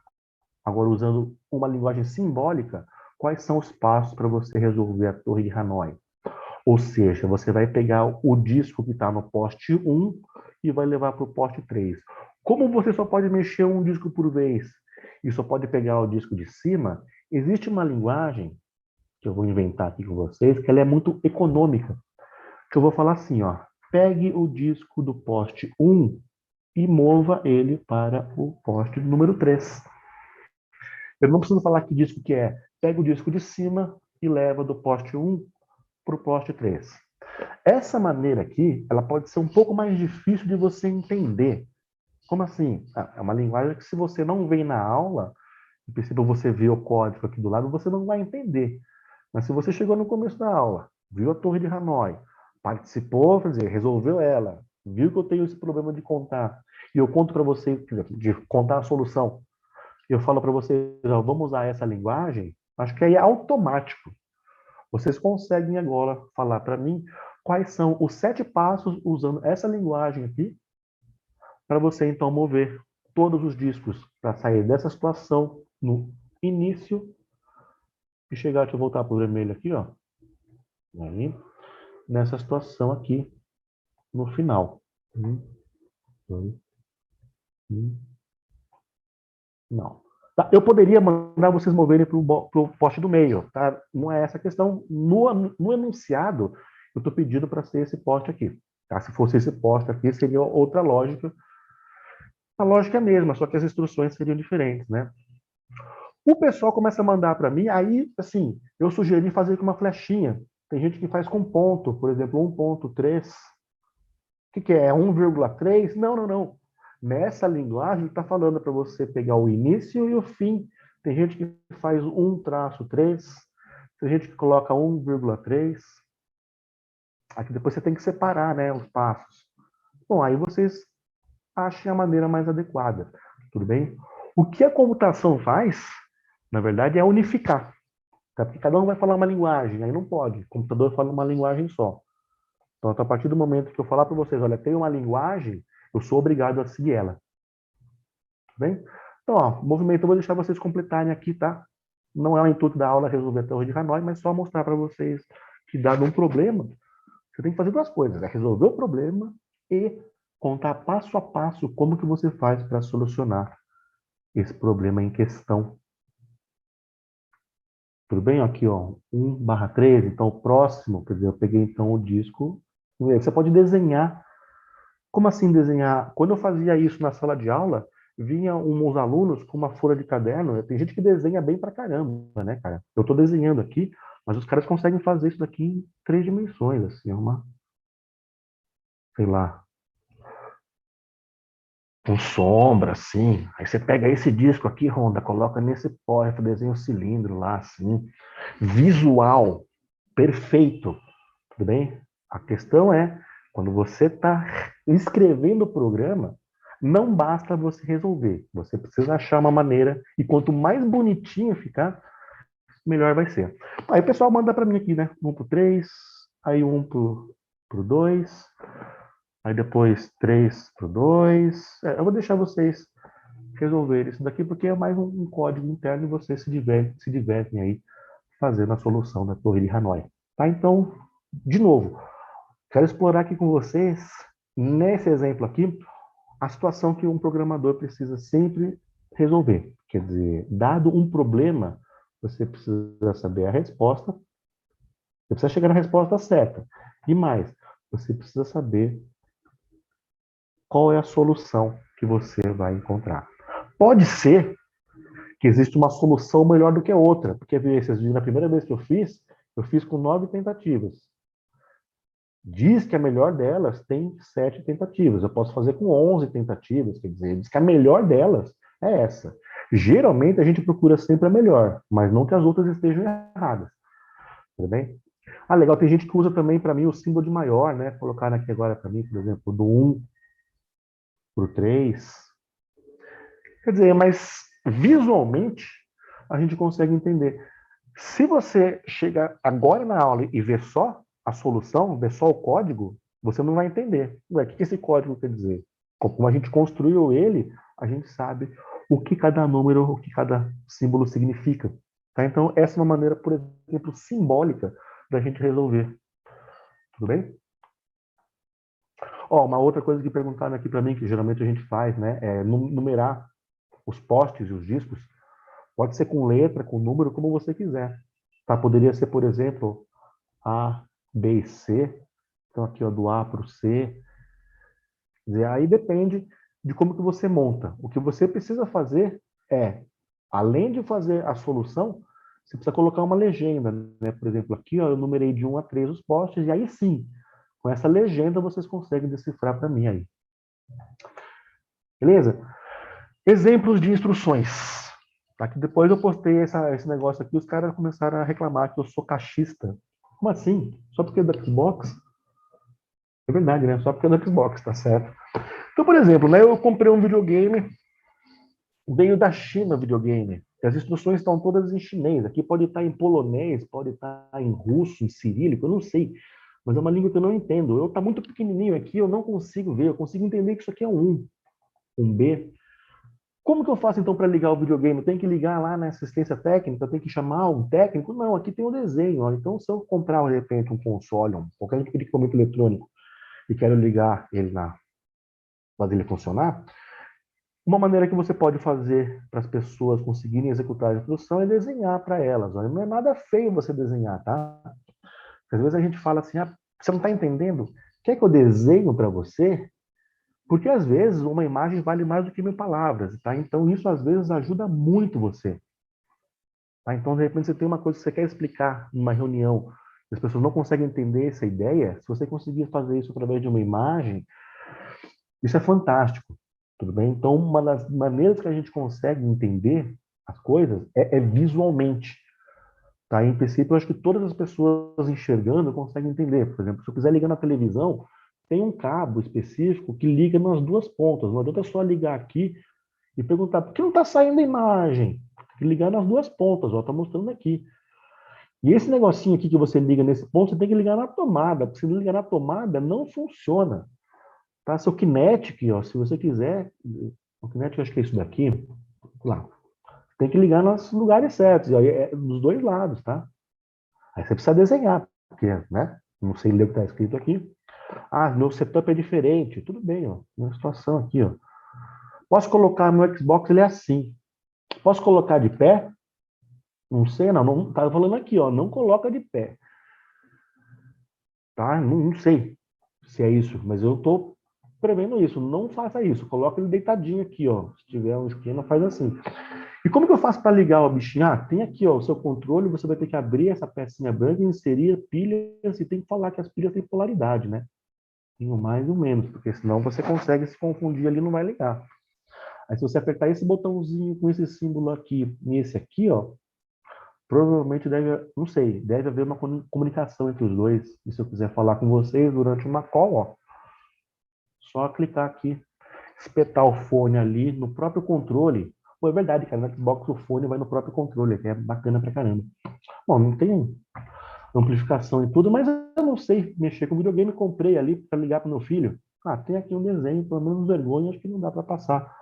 agora usando uma linguagem simbólica, quais são os passos para você resolver a Torre de Hanoi. Ou seja, você vai pegar o disco que está no poste 1 e vai levar para o poste 3. Como você só pode mexer um disco por vez e só pode pegar o disco de cima, existe uma linguagem que eu vou inventar aqui com vocês, que ela é muito econômica. Que eu vou falar assim, ó, pegue o disco do poste 1 e mova ele para o poste número 3. Eu não preciso falar que disco que é. Pega o disco de cima e leva do poste 1 para o poste 3. Essa maneira aqui, ela pode ser um pouco mais difícil de você entender. Como assim? É uma linguagem que se você não vem na aula, em princípio você vê o código aqui do lado, você não vai entender. Mas se você chegou no começo da aula, viu a Torre de Hanoi, participou, quer dizer, resolveu ela, viu que eu tenho esse problema de contar, e eu conto para você, de contar a solução, eu falo para vocês, ó, vamos usar essa linguagem, acho que aí é automático. Vocês conseguem agora falar para mim quais são os 7 passos usando essa linguagem aqui para você então mover todos os discos para sair dessa situação no início e chegar, deixa eu voltar para o vermelho aqui, ó. Aí, nessa situação aqui no final. Um, dois, Não. Tá? Eu poderia mandar vocês moverem para o poste do meio, tá? Não é essa a questão. No enunciado, eu estou pedindo para ser esse poste aqui. Tá? Se fosse esse poste aqui, seria outra lógica. A lógica é a mesma, só que as instruções seriam diferentes, né? O pessoal começa a mandar para mim, aí, assim, eu sugeri fazer com uma flechinha. Tem gente que faz com ponto, por exemplo, 1.3. O que é? É 1,3? Não, não, não. Nessa linguagem, está falando para você pegar o início e o fim. Tem gente que faz 1-3, tem gente que coloca 1,3. Aqui depois você tem que separar, né, os passos. Bom, aí vocês achem a maneira mais adequada. Tudo bem? O que a computação faz, na verdade, é unificar. Tá? Porque cada um vai falar uma linguagem, aí não pode. O computador fala uma linguagem só. Então, a partir do momento que eu falar para vocês, olha, tem uma linguagem, eu sou obrigado a seguir ela. Tudo bem? Então, ó, o movimento eu vou deixar vocês completarem aqui, tá? Não é o intuito da aula resolver a torre de Hanoi, mas só mostrar para vocês que, dado um problema, você tem que fazer duas coisas: é resolver o problema e contar passo a passo como que você faz para solucionar esse problema em questão. Tudo bem? Aqui, ó, 1/13. Então, o próximo, quer dizer, eu peguei então o disco. Você pode desenhar. Como assim desenhar? Quando eu fazia isso na sala de aula, vinha uns alunos com uma folha de caderno. Tem gente que desenha bem pra caramba, né, cara? Eu tô desenhando aqui, mas os caras conseguem fazer isso daqui em 3 dimensões, assim, sei lá, com sombra, assim. Aí você pega esse disco aqui, Honda, coloca nesse porta, desenha um cilindro lá, assim. Visual, perfeito, tudo bem? A questão é, quando você está escrevendo o programa, não basta você resolver. Você precisa achar uma maneira, e quanto mais bonitinho ficar, melhor vai ser. Aí o pessoal manda para mim aqui, né? 1/3, aí 1/2, aí depois 3/2. Eu vou deixar vocês resolverem isso daqui, porque é mais um código interno e vocês se divertem aí fazendo a solução da Torre de Hanoi. Tá? Então, de novo, quero explorar aqui com vocês, nesse exemplo aqui, a situação que um programador precisa sempre resolver. Quer dizer, dado um problema, você precisa saber a resposta, você precisa chegar na resposta certa. E mais, você precisa saber qual é a solução que você vai encontrar. Pode ser que existe uma solução melhor do que a outra, porque vocês viram, na primeira vez que eu fiz com 9 tentativas. Diz que a melhor delas tem 7 tentativas. Eu posso fazer com 11 tentativas, quer dizer, diz que a melhor delas é essa. Geralmente a gente procura sempre a melhor, mas não que as outras estejam erradas. Tudo bem? Ah, legal, tem gente que usa também para mim o símbolo de maior, né? Colocar aqui agora para mim, por exemplo, do 1/3. Quer dizer, mas visualmente a gente consegue entender. Se você chega agora na aula e vê só a solução, vê só o código, você não vai entender. Ué, o que esse código quer dizer? Como a gente construiu ele, a gente sabe o que cada número, o que cada símbolo significa. Tá? Então, essa é uma maneira, por exemplo, simbólica da gente resolver. Tudo bem? Ó, uma outra coisa que perguntaram aqui para mim, que geralmente a gente faz, né, é numerar os postes e os discos. Pode ser com letra, com número, como você quiser. Tá? Poderia ser, por exemplo, A, B e C. Então, aqui, ó, do A para o C. Quer dizer, aí depende de como que você monta. O que você precisa fazer é, além de fazer a solução, você precisa colocar uma legenda, né? Por exemplo, aqui, ó, eu numerei de 1 a 3 os postes, e aí sim, com essa legenda vocês conseguem decifrar para mim aí. Beleza? Exemplos de instruções. Tá? Que depois eu postei esse negócio aqui, os caras começaram a reclamar que eu sou cachista. Como assim? Só porque é da Xbox? É verdade, né? Só porque é da Xbox, tá certo? Então, por exemplo, né, eu comprei um videogame, veio da China o videogame. As instruções estão todas em chinês. Aqui pode estar em polonês, pode estar em russo, em cirílico, eu não sei. Mas é uma língua que eu não entendo. Eu está muito pequenininho aqui, eu não consigo ver. Eu consigo entender que isso aqui é um B. Como que eu faço então para ligar o videogame? Eu tenho que ligar lá na assistência técnica? Eu tenho que chamar um técnico? Não, aqui tem um desenho. Ó. Então, se eu comprar de repente um console, qualquer tipo de equipamento eletrônico, e quero ligar ele fazer ele funcionar, Uma maneira que você pode fazer para as pessoas conseguirem executar a instrução é desenhar para elas. Olha, não é nada feio você desenhar, tá? Porque às vezes a gente fala assim, ah, você não está entendendo? Quer que eu desenho para você? Porque às vezes uma imagem vale mais do que 1.000 palavras, tá? Então isso às vezes ajuda muito você. Tá? Então, de repente, você tem uma coisa que você quer explicar numa reunião, e as pessoas não conseguem entender essa ideia, se você conseguir fazer isso através de uma imagem, isso é fantástico, tudo bem? Então, uma das maneiras que a gente consegue entender as coisas é visualmente, tá? Em princípio, eu acho que todas as pessoas enxergando conseguem entender. Por exemplo, se eu quiser ligar na televisão, tem um cabo específico que liga nas duas pontas. Não adianta só ligar aqui e perguntar, por que não está saindo a imagem? Tem que ligar nas duas pontas, ó, está mostrando aqui. E esse negocinho aqui que você liga nesse ponto, você tem que ligar na tomada. Porque se não ligar na tomada, não funciona. Tá? Seu Kinetic, ó, se você quiser, o Kinetic eu acho que é isso daqui, lá. Tem que ligar nos lugares certos, ó, dos dois lados, tá? Aí você precisa desenhar, porque, né? Não sei ler o que está escrito aqui. Ah, meu setup é diferente. Tudo bem, ó. Minha situação aqui, ó. Posso colocar no Xbox, ele é assim. Posso colocar de pé? Não sei, não. Não tá falando aqui, ó. Não coloca de pé. Tá? Não sei se é isso, mas eu tô prevendo isso. Não faça isso. Coloca ele deitadinho aqui, ó. Se tiver um esquema, faz assim. E como que eu faço para ligar o bichinho? Ah, tem aqui, ó, o seu controle. Você vai ter que abrir essa pecinha branca, inserir pilhas e tem que falar que as pilhas têm polaridade, né? Tem o mais e o menos, porque senão você consegue se confundir ali e não vai ligar. Aí se você apertar esse botãozinho com esse símbolo aqui e esse aqui, ó, provavelmente deve, não sei, deve haver uma comunicação entre os dois. E se eu quiser falar com vocês durante uma call, ó, só clicar aqui, espetar o fone ali no próprio controle. Pô, é verdade, cara, no Xbox o fone vai no próprio controle, que é bacana pra caramba. Bom, não tem amplificação e tudo, mas eu não sei mexer com videogame, comprei ali para ligar para meu filho. Ah, tem aqui um desenho, pelo menos vergonha, acho que não dá para passar.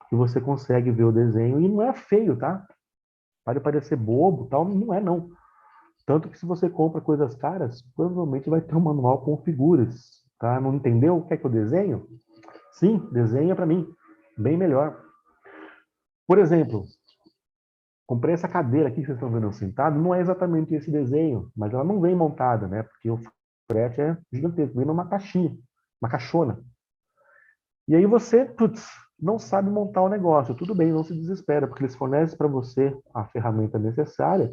Que você consegue ver o desenho e não é feio, tá? Pode parecer bobo, tal, não é não. Tanto que se você compra coisas caras, provavelmente vai ter um manual com figuras, tá? Não entendeu o que é que eu desenho? Sim, desenha para mim, bem melhor. Por exemplo, comprei essa cadeira aqui que vocês estão vendo eu sentado, não é exatamente esse desenho, mas ela não vem montada, né? Porque o frete é gigantesco, vem numa caixinha, uma caixona. E aí você, putz, não sabe montar o negócio. Tudo bem, não se desespera, porque eles fornecem para você a ferramenta necessária.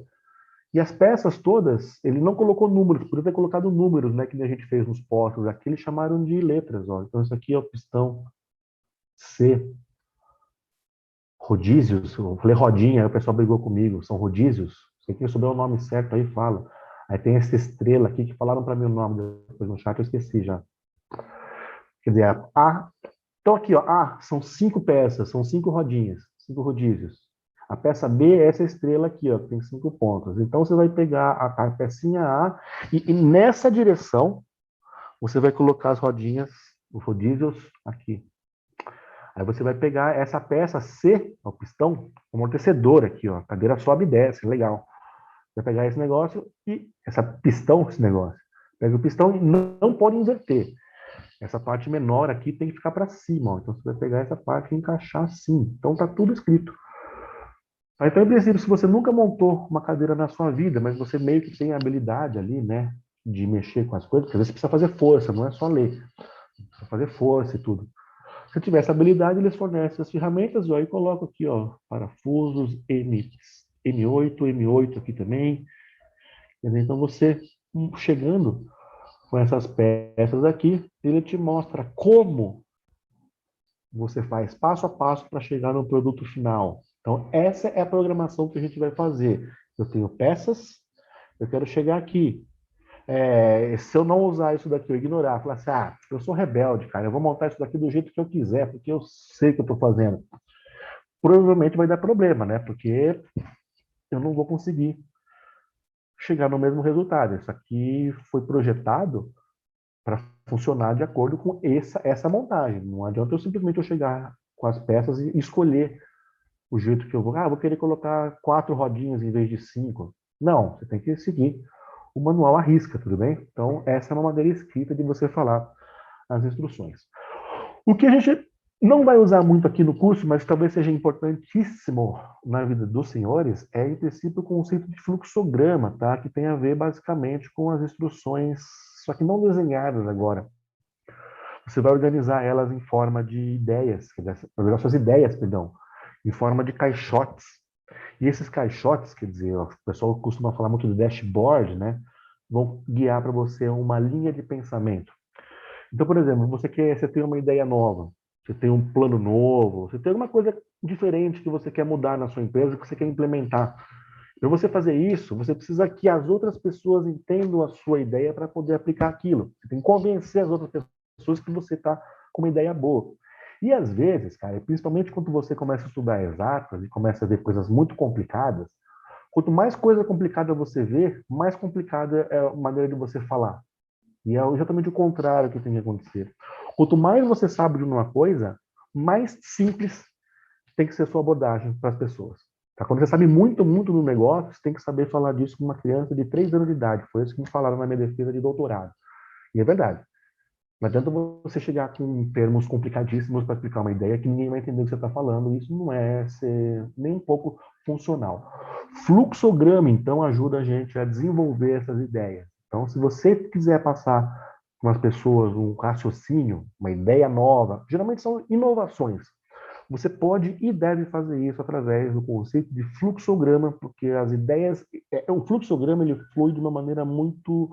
E as peças todas, ele não colocou números, podia ter colocado números, né, que a gente fez nos postos. Aqui eles chamaram de letras, ó. Então isso aqui é o pistão C, rodízios. Eu falei rodinha, aí o pessoal brigou comigo. São rodízios. Se quem souber o nome certo aí fala. Aí tem essa estrela aqui que falaram para mim o nome depois no chat, eu esqueci já. Quer dizer, a então, aqui, ó, são 5 peças, são 5 rodinhas, 5 rodízios. A peça B é essa estrela aqui, ó, que tem 5 pontas. Então, você vai pegar a pecinha A e nessa direção, você vai colocar as rodinhas, os rodízios aqui. Aí você vai pegar essa peça C, o pistão, o amortecedor aqui, ó. A cadeira sobe e desce, legal. Vai pegar esse negócio e essa pistão, esse negócio. Pega o pistão e não pode inverter. Essa parte menor aqui tem que ficar para cima, ó. Então você vai pegar essa parte e encaixar assim. Então tá tudo escrito. Então, em princípio, se você nunca montou uma cadeira na sua vida, mas você meio que tem a habilidade ali, né, de mexer com as coisas, porque às vezes você precisa fazer força, não é só ler. Precisa fazer força e tudo. Se tiver essa habilidade, eles fornecem as ferramentas, ó, e coloco aqui, ó, parafusos M8, M8 aqui também. Então você chegando com essas peças aqui, ele te mostra como você faz passo a passo para chegar no produto final. Então, essa é a programação que a gente vai fazer. Eu tenho peças, eu quero chegar aqui. Se eu não usar isso daqui, eu ignorar, falar assim, eu sou rebelde, cara, eu vou montar isso daqui do jeito que eu quiser, porque eu sei o que eu estou fazendo. Provavelmente vai dar problema, né? Porque eu não vou conseguir chegar no mesmo resultado. Isso aqui foi projetado para funcionar de acordo com essa montagem. Não adianta eu simplesmente eu chegar com as peças e escolher o jeito que eu vou. Vou querer colocar 4 rodinhas em vez de 5. Não, você tem que seguir o manual à risca, tudo bem? Então, essa é uma maneira escrita de você falar as instruções. O que a gente Não vai usar muito aqui no curso, mas talvez seja importantíssimo na vida dos senhores, é, em princípio, o conceito de fluxograma, tá? Que tem a ver, basicamente, com as instruções, só que não desenhadas agora. Você vai organizar elas em forma de ideias, quer dizer, organizar suas ideias, perdão, em forma de caixotes. E esses caixotes, quer dizer, o pessoal costuma falar muito do dashboard, né? Vão guiar para você uma linha de pensamento. Então, por exemplo, você tem uma ideia nova, você tem um plano novo, você tem alguma coisa diferente que você quer mudar na sua empresa, que você quer implementar. Para você fazer isso, você precisa que as outras pessoas entendam a sua ideia para poder aplicar aquilo. Você tem que convencer as outras pessoas que você está com uma ideia boa. E às vezes, cara, principalmente quando você começa a estudar exatas e começa a ver coisas muito complicadas, quanto mais coisa complicada você vê, mais complicada é a maneira de você falar. E é exatamente o contrário que tem que acontecer. Quanto mais você sabe de uma coisa, mais simples tem que ser a sua abordagem para as pessoas. Tá? Quando você sabe muito, muito do negócio, você tem que saber falar disso com uma criança de 3 anos de idade. Foi isso que me falaram na minha defesa de doutorado. E é verdade. Não adianta você chegar com termos complicadíssimos para explicar uma ideia que ninguém vai entender o que você está falando. Isso não é ser nem um pouco funcional. Fluxograma, então, ajuda a gente a desenvolver essas ideias. Então, se você quiser passar com as pessoas um raciocínio, uma ideia nova, geralmente são inovações. Você pode e deve fazer isso através do conceito de fluxograma, porque as ideias, o fluxograma ele flui de uma maneira muito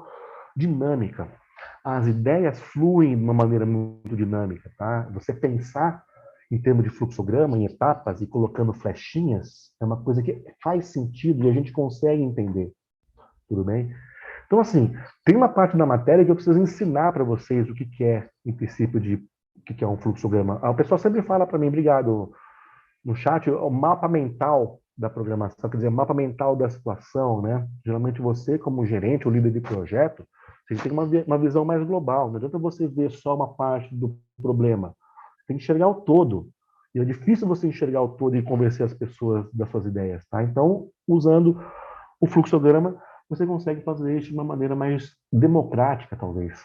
dinâmica. As ideias fluem de uma maneira muito dinâmica, tá? Você pensar em termos de fluxograma, em etapas e colocando flechinhas, é uma coisa que faz sentido e a gente consegue entender, tudo bem? Então, assim, tem uma parte da matéria que eu preciso ensinar para vocês o que é, em princípio, de o que é um fluxograma. O pessoal sempre fala para mim, obrigado, no chat, o mapa mental da programação, quer dizer, o mapa mental da situação, né? Geralmente você, como gerente ou líder de projeto, você tem uma visão mais global. Não adianta você ver só uma parte do problema. Tem que enxergar o todo. E é difícil você enxergar o todo e convencer as pessoas das suas ideias, tá? Então, usando o fluxograma, você consegue fazer isso de uma maneira mais democrática, talvez.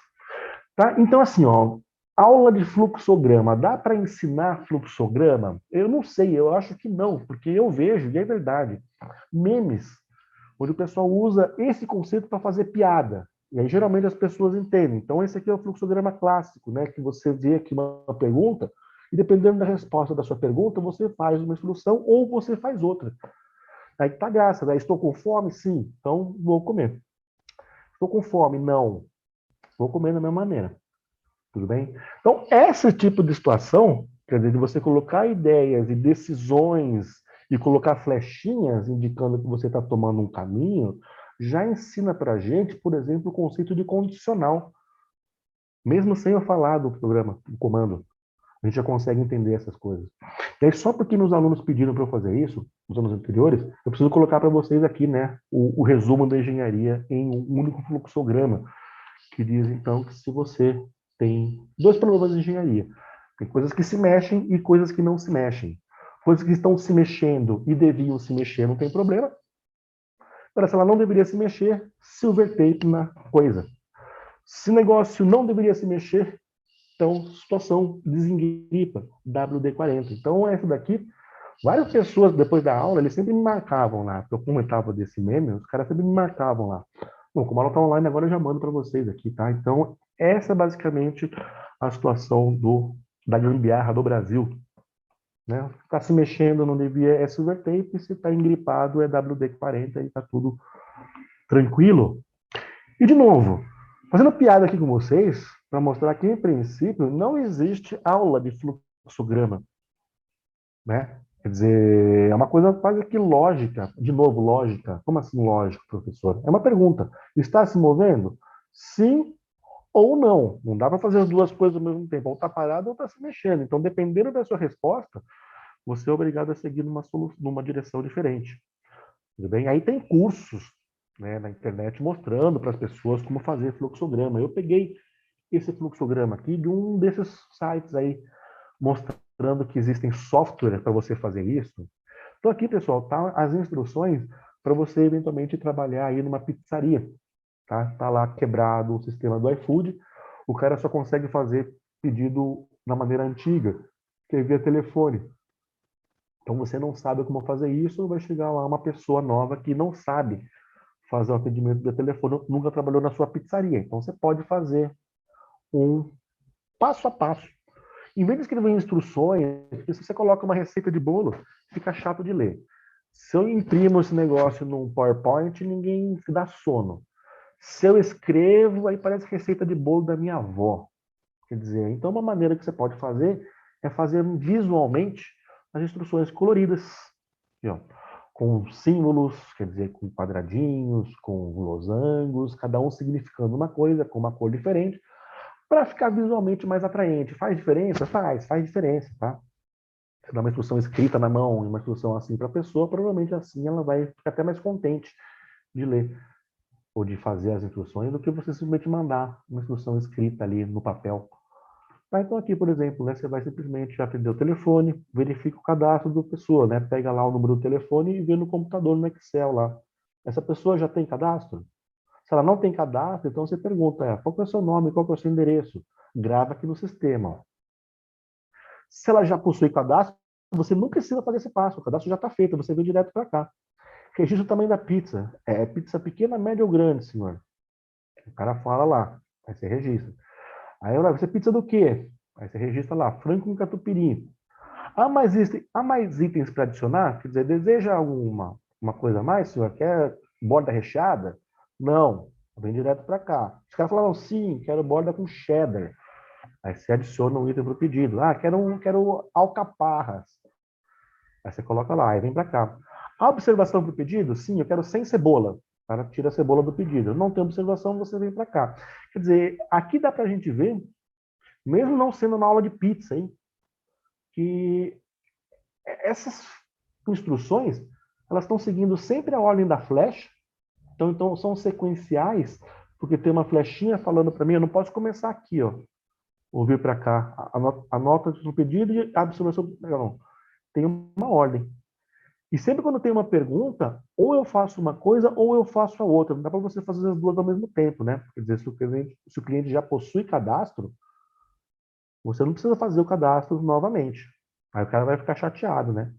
Tá? Então, assim, ó, aula de fluxograma, dá para ensinar fluxograma? Eu não sei, eu acho que não, porque eu vejo, e é verdade, memes, onde o pessoal usa esse conceito para fazer piada. E aí, geralmente, as pessoas entendem. Então, esse aqui é o fluxograma clássico, né? Que você vê aqui uma pergunta, e dependendo da resposta da sua pergunta, você faz uma instrução ou você faz outra. Aí tá graça, né? Estou com fome? Sim, então vou comer. Estou com fome? Não. Vou comer da mesma maneira. Tudo bem? Então, esse tipo de situação, quer dizer, de você colocar ideias e decisões e colocar flechinhas indicando que você está tomando um caminho, já ensina para a gente, por exemplo, o conceito de condicional. Mesmo sem eu falar do programa, do comando, a gente já consegue entender essas coisas. E aí, só porque meus alunos pediram para eu fazer isso, nos anos anteriores, eu preciso colocar para vocês aqui, né, o resumo da engenharia em um único fluxograma, que diz, então, que se você tem dois problemas de engenharia, tem coisas que se mexem e coisas que não se mexem. Coisas que estão se mexendo e deviam se mexer, não tem problema. Agora, se ela não deveria se mexer, silver tape na coisa. Se o negócio não deveria se mexer, então, situação desengripa, WD-40. Então, essa daqui, várias pessoas, depois da aula, eles sempre me marcavam lá, porque eu comentava desse meme, os caras sempre me marcavam lá. Bom, como ela está online agora, eu já mando para vocês aqui, tá? Então, essa é basicamente a situação da gambiarra do Brasil. Né? Está se mexendo, não devia, é silver tape, se está engripado, é WD-40 e está tudo tranquilo. E, de novo, fazendo piada aqui com vocês, para mostrar que, em princípio, não existe aula de fluxograma, né? Quer dizer, é uma coisa quase que lógica. De novo, lógica. Como assim lógico, professor? É uma pergunta. Está se movendo? Sim ou não. Não dá para fazer as duas coisas ao mesmo tempo. Ou está parado ou está se mexendo. Então, dependendo da sua resposta, você é obrigado a seguir numa direção diferente. Tudo bem? Aí tem cursos, né, na internet mostrando para as pessoas como fazer fluxograma. Eu peguei esse fluxograma aqui de um desses sites aí, mostrando que existem softwares para você fazer isso. Então aqui, pessoal, tá as instruções para você eventualmente trabalhar aí numa pizzaria, tá? Tá lá quebrado o sistema do iFood, o cara só consegue fazer pedido na maneira antiga, que via telefone. Então você não sabe como fazer isso, vai chegar lá uma pessoa nova que não sabe fazer o atendimento via telefone, nunca trabalhou na sua pizzaria. Então você pode fazer um passo a passo. Em vez de escrever instruções, porque se você coloca uma receita de bolo, fica chato de ler. Se eu imprimo esse negócio num PowerPoint, ninguém se dá sono. Se eu escrevo, aí parece receita de bolo da minha avó. Quer dizer, então uma maneira que você pode fazer é fazer visualmente as instruções coloridas, aqui, ó, com símbolos, quer dizer, com quadradinhos, com losangos, cada um significando uma coisa, com uma cor diferente, para ficar visualmente mais atraente. Faz diferença? Faz diferença, tá? Você dá uma instrução escrita na mão e uma instrução assim para a pessoa, provavelmente assim ela vai ficar até mais contente de ler ou de fazer as instruções do que você simplesmente mandar uma instrução escrita ali no papel. Tá, então aqui, por exemplo, né, você vai simplesmente atender o telefone, verifica o cadastro da pessoa, né? Pega lá o número do telefone e vê no computador, no Excel lá. Essa pessoa já tem cadastro? Se ela não tem cadastro, então você pergunta, qual que é o seu nome, qual que é o seu endereço? Grava aqui no sistema. Se ela já possui cadastro, você não precisa fazer esse passo, o cadastro já está feito, você vem direto para cá. Registra o tamanho da pizza. É pizza pequena, média ou grande, senhor? O cara fala lá, aí você registra. Aí você pizza do quê? Aí você registra lá, frango com catupiry. Há mais itens para adicionar? Quer dizer, deseja alguma uma coisa a mais, senhor? Quer borda recheada? Não, vem direto para cá. Os caras falaram, sim, quero borda com cheddar. Aí você adiciona um item para o pedido. Ah, quero alcaparras. Aí você coloca lá, aí vem para cá. A observação para o pedido? Sim, eu quero sem cebola. O cara tira a cebola do pedido. Não tem observação, você vem para cá. Quer dizer, aqui dá para a gente ver, mesmo não sendo uma aula de pizza, hein, que essas instruções, elas estão seguindo sempre a ordem da flecha, então são sequenciais, porque tem uma flechinha falando para mim, eu não posso começar aqui, ó, ou vir para cá, anota o pedido e abre sobre o seu... Não, tem uma ordem. E sempre quando tem uma pergunta, ou eu faço uma coisa ou eu faço a outra. Não dá para você fazer as duas ao mesmo tempo, né? Quer dizer, se o cliente já possui cadastro, você não precisa fazer o cadastro novamente. Aí o cara vai ficar chateado, né?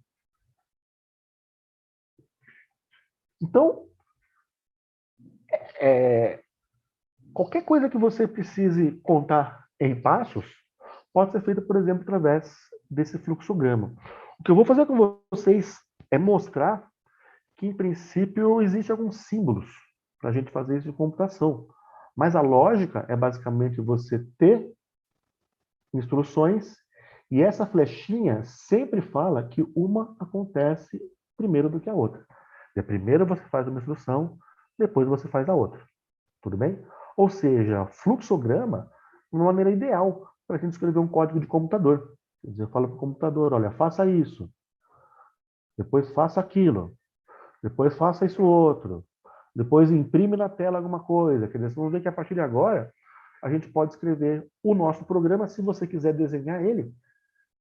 Então, é, qualquer coisa que você precise contar em passos pode ser feita, por exemplo, através desse fluxograma. O que eu vou fazer com vocês é mostrar que, em princípio, existem alguns símbolos para a gente fazer isso de computação. Mas a lógica é basicamente você ter instruções e essa flechinha sempre fala que uma acontece primeiro do que a outra. E primeiro você faz uma instrução, depois você faz a outra. Tudo bem? Ou seja, fluxograma é uma maneira ideal para a gente escrever um código de computador. Quer dizer, eu falo para o computador, olha, faça isso, depois faça aquilo, depois faça isso outro, depois imprime na tela alguma coisa. Quer dizer, vocês vão ver que a partir de agora a gente pode escrever o nosso programa, se você quiser desenhar ele,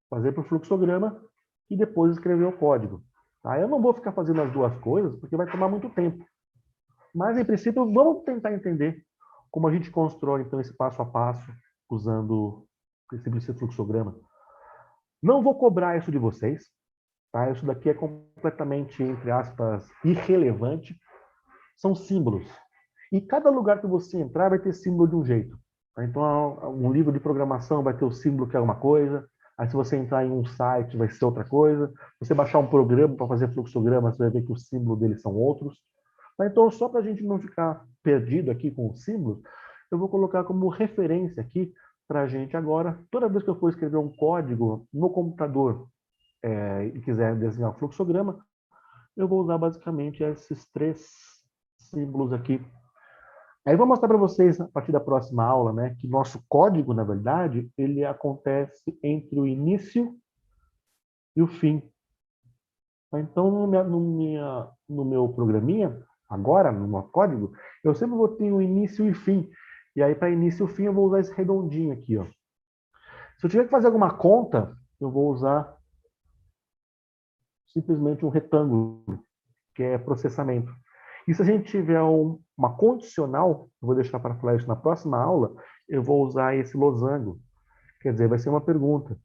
fazer para o fluxograma e depois escrever o código. Tá? Eu não vou ficar fazendo as duas coisas, porque vai tomar muito tempo. Mas, em princípio, vamos tentar entender como a gente constrói, então, esse passo a passo, usando esse fluxograma. Não vou cobrar isso de vocês, tá? Isso daqui é completamente, entre aspas, irrelevante. São símbolos. E cada lugar que você entrar vai ter símbolo de um jeito. Tá? Então, um livro de programação vai ter o símbolo que é uma coisa. Aí, se você entrar em um site, vai ser outra coisa. Se você baixar um programa para fazer fluxograma, você vai ver que o símbolo deles são outros. Tá? Então, só para a gente não ficar perdido aqui com os símbolos, eu vou colocar como referência aqui para a gente agora, toda vez que eu for escrever um código no computador e quiser desenhar um fluxograma, eu vou usar basicamente esses três símbolos aqui. Aí eu vou mostrar para vocês, a partir da próxima aula, né, que nosso código, na verdade, ele acontece entre o início e o fim. Então, no meu programinha, agora, no meu código, eu sempre vou ter o início e fim. E aí, para início e fim, eu vou usar esse redondinho aqui, ó. Se eu tiver que fazer alguma conta, eu vou usar simplesmente um retângulo, que é processamento. E se a gente tiver uma condicional, eu vou deixar para falar isso na próxima aula, eu vou usar esse losango. Quer dizer, vai ser uma pergunta.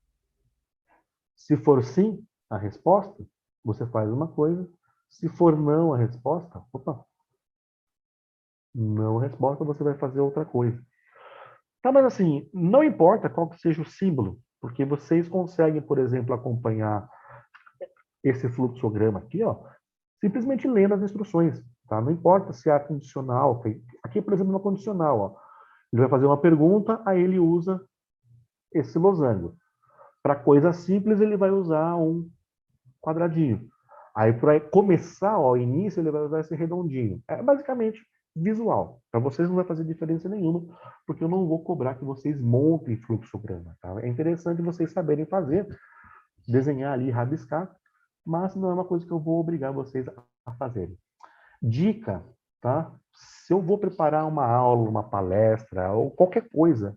Se for sim a resposta, você faz uma coisa. Se for não a resposta, opa, não a resposta, você vai fazer outra coisa. Tá, mas assim, não importa qual que seja o símbolo, porque vocês conseguem, por exemplo, acompanhar esse fluxograma aqui, ó, simplesmente lendo as instruções, tá? Não importa se é condicional, aqui, por exemplo, no condicional, ó, ele vai fazer uma pergunta, aí ele usa esse losango. Para coisa simples, ele vai usar um quadradinho. Aí, para começar, ó, o início, ele vai usar esse redondinho. É basicamente visual. Para vocês não vai fazer diferença nenhuma, porque eu não vou cobrar que vocês montem fluxograma. Tá? É interessante vocês saberem fazer, desenhar ali, rabiscar, mas não é uma coisa que eu vou obrigar vocês a fazerem. Dica, tá? Se eu vou preparar uma aula, uma palestra ou qualquer coisa,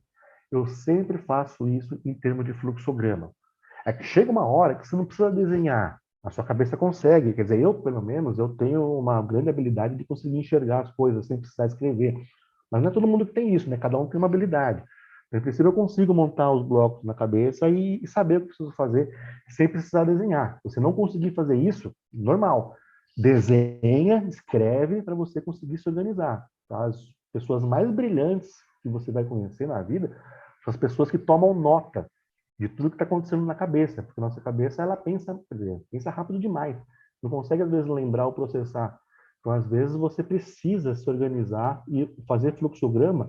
eu sempre faço isso em termos de fluxograma. É que chega uma hora que você não precisa desenhar, a sua cabeça consegue. Quer dizer, eu, pelo menos, eu tenho uma grande habilidade de conseguir enxergar as coisas sem precisar escrever. Mas não é todo mundo que tem isso, né? Cada um tem uma habilidade. No princípio, eu consigo montar os blocos na cabeça e saber o que preciso fazer sem precisar desenhar. Se você não conseguir fazer isso, normal. Desenha, escreve para você conseguir se organizar. Tá? As pessoas mais brilhantes que você vai conhecer na vida são as pessoas que tomam nota de tudo que está acontecendo na cabeça, porque nossa cabeça ela pensa, quer dizer, pensa rápido demais, não consegue às vezes lembrar ou processar. Então, às vezes você precisa se organizar e fazer fluxograma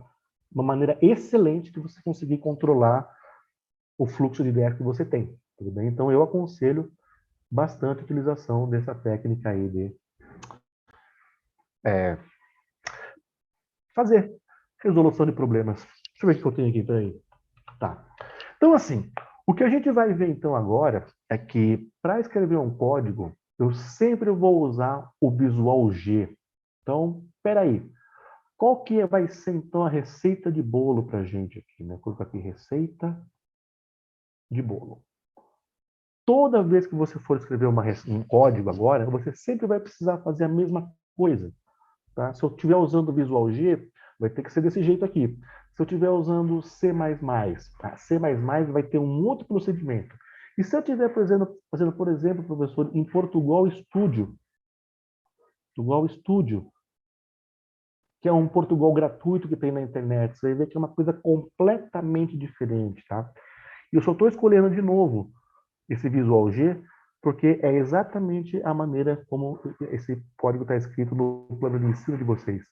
de uma maneira excelente que você conseguir controlar o fluxo de ideia que você tem. Tudo bem? Então, eu aconselho bastante a utilização dessa técnica aí de fazer resolução de problemas. Deixa eu ver o que eu tenho aqui, peraí. Tá. Então, assim, o que a gente vai ver então agora é que para escrever um código, eu sempre vou usar o Visual G. Então, peraí, qual que vai ser então a receita de bolo para a gente aqui? Né? Colocar aqui receita de bolo. Toda vez que você for escrever um código agora, você sempre vai precisar fazer a mesma coisa. Tá? Se eu estiver usando o Visual G, vai ter que ser desse jeito aqui. Se eu estiver usando C++, tá? C++ vai ter um outro procedimento. E se eu estiver fazendo, por exemplo, professor, em Portugal Studio, que é um Portugal gratuito que tem na internet, você vai ver que é uma coisa completamente diferente, tá? E eu só estou escolhendo de novo esse Visual G, porque é exatamente a maneira como esse código está escrito no plano de ensino de vocês.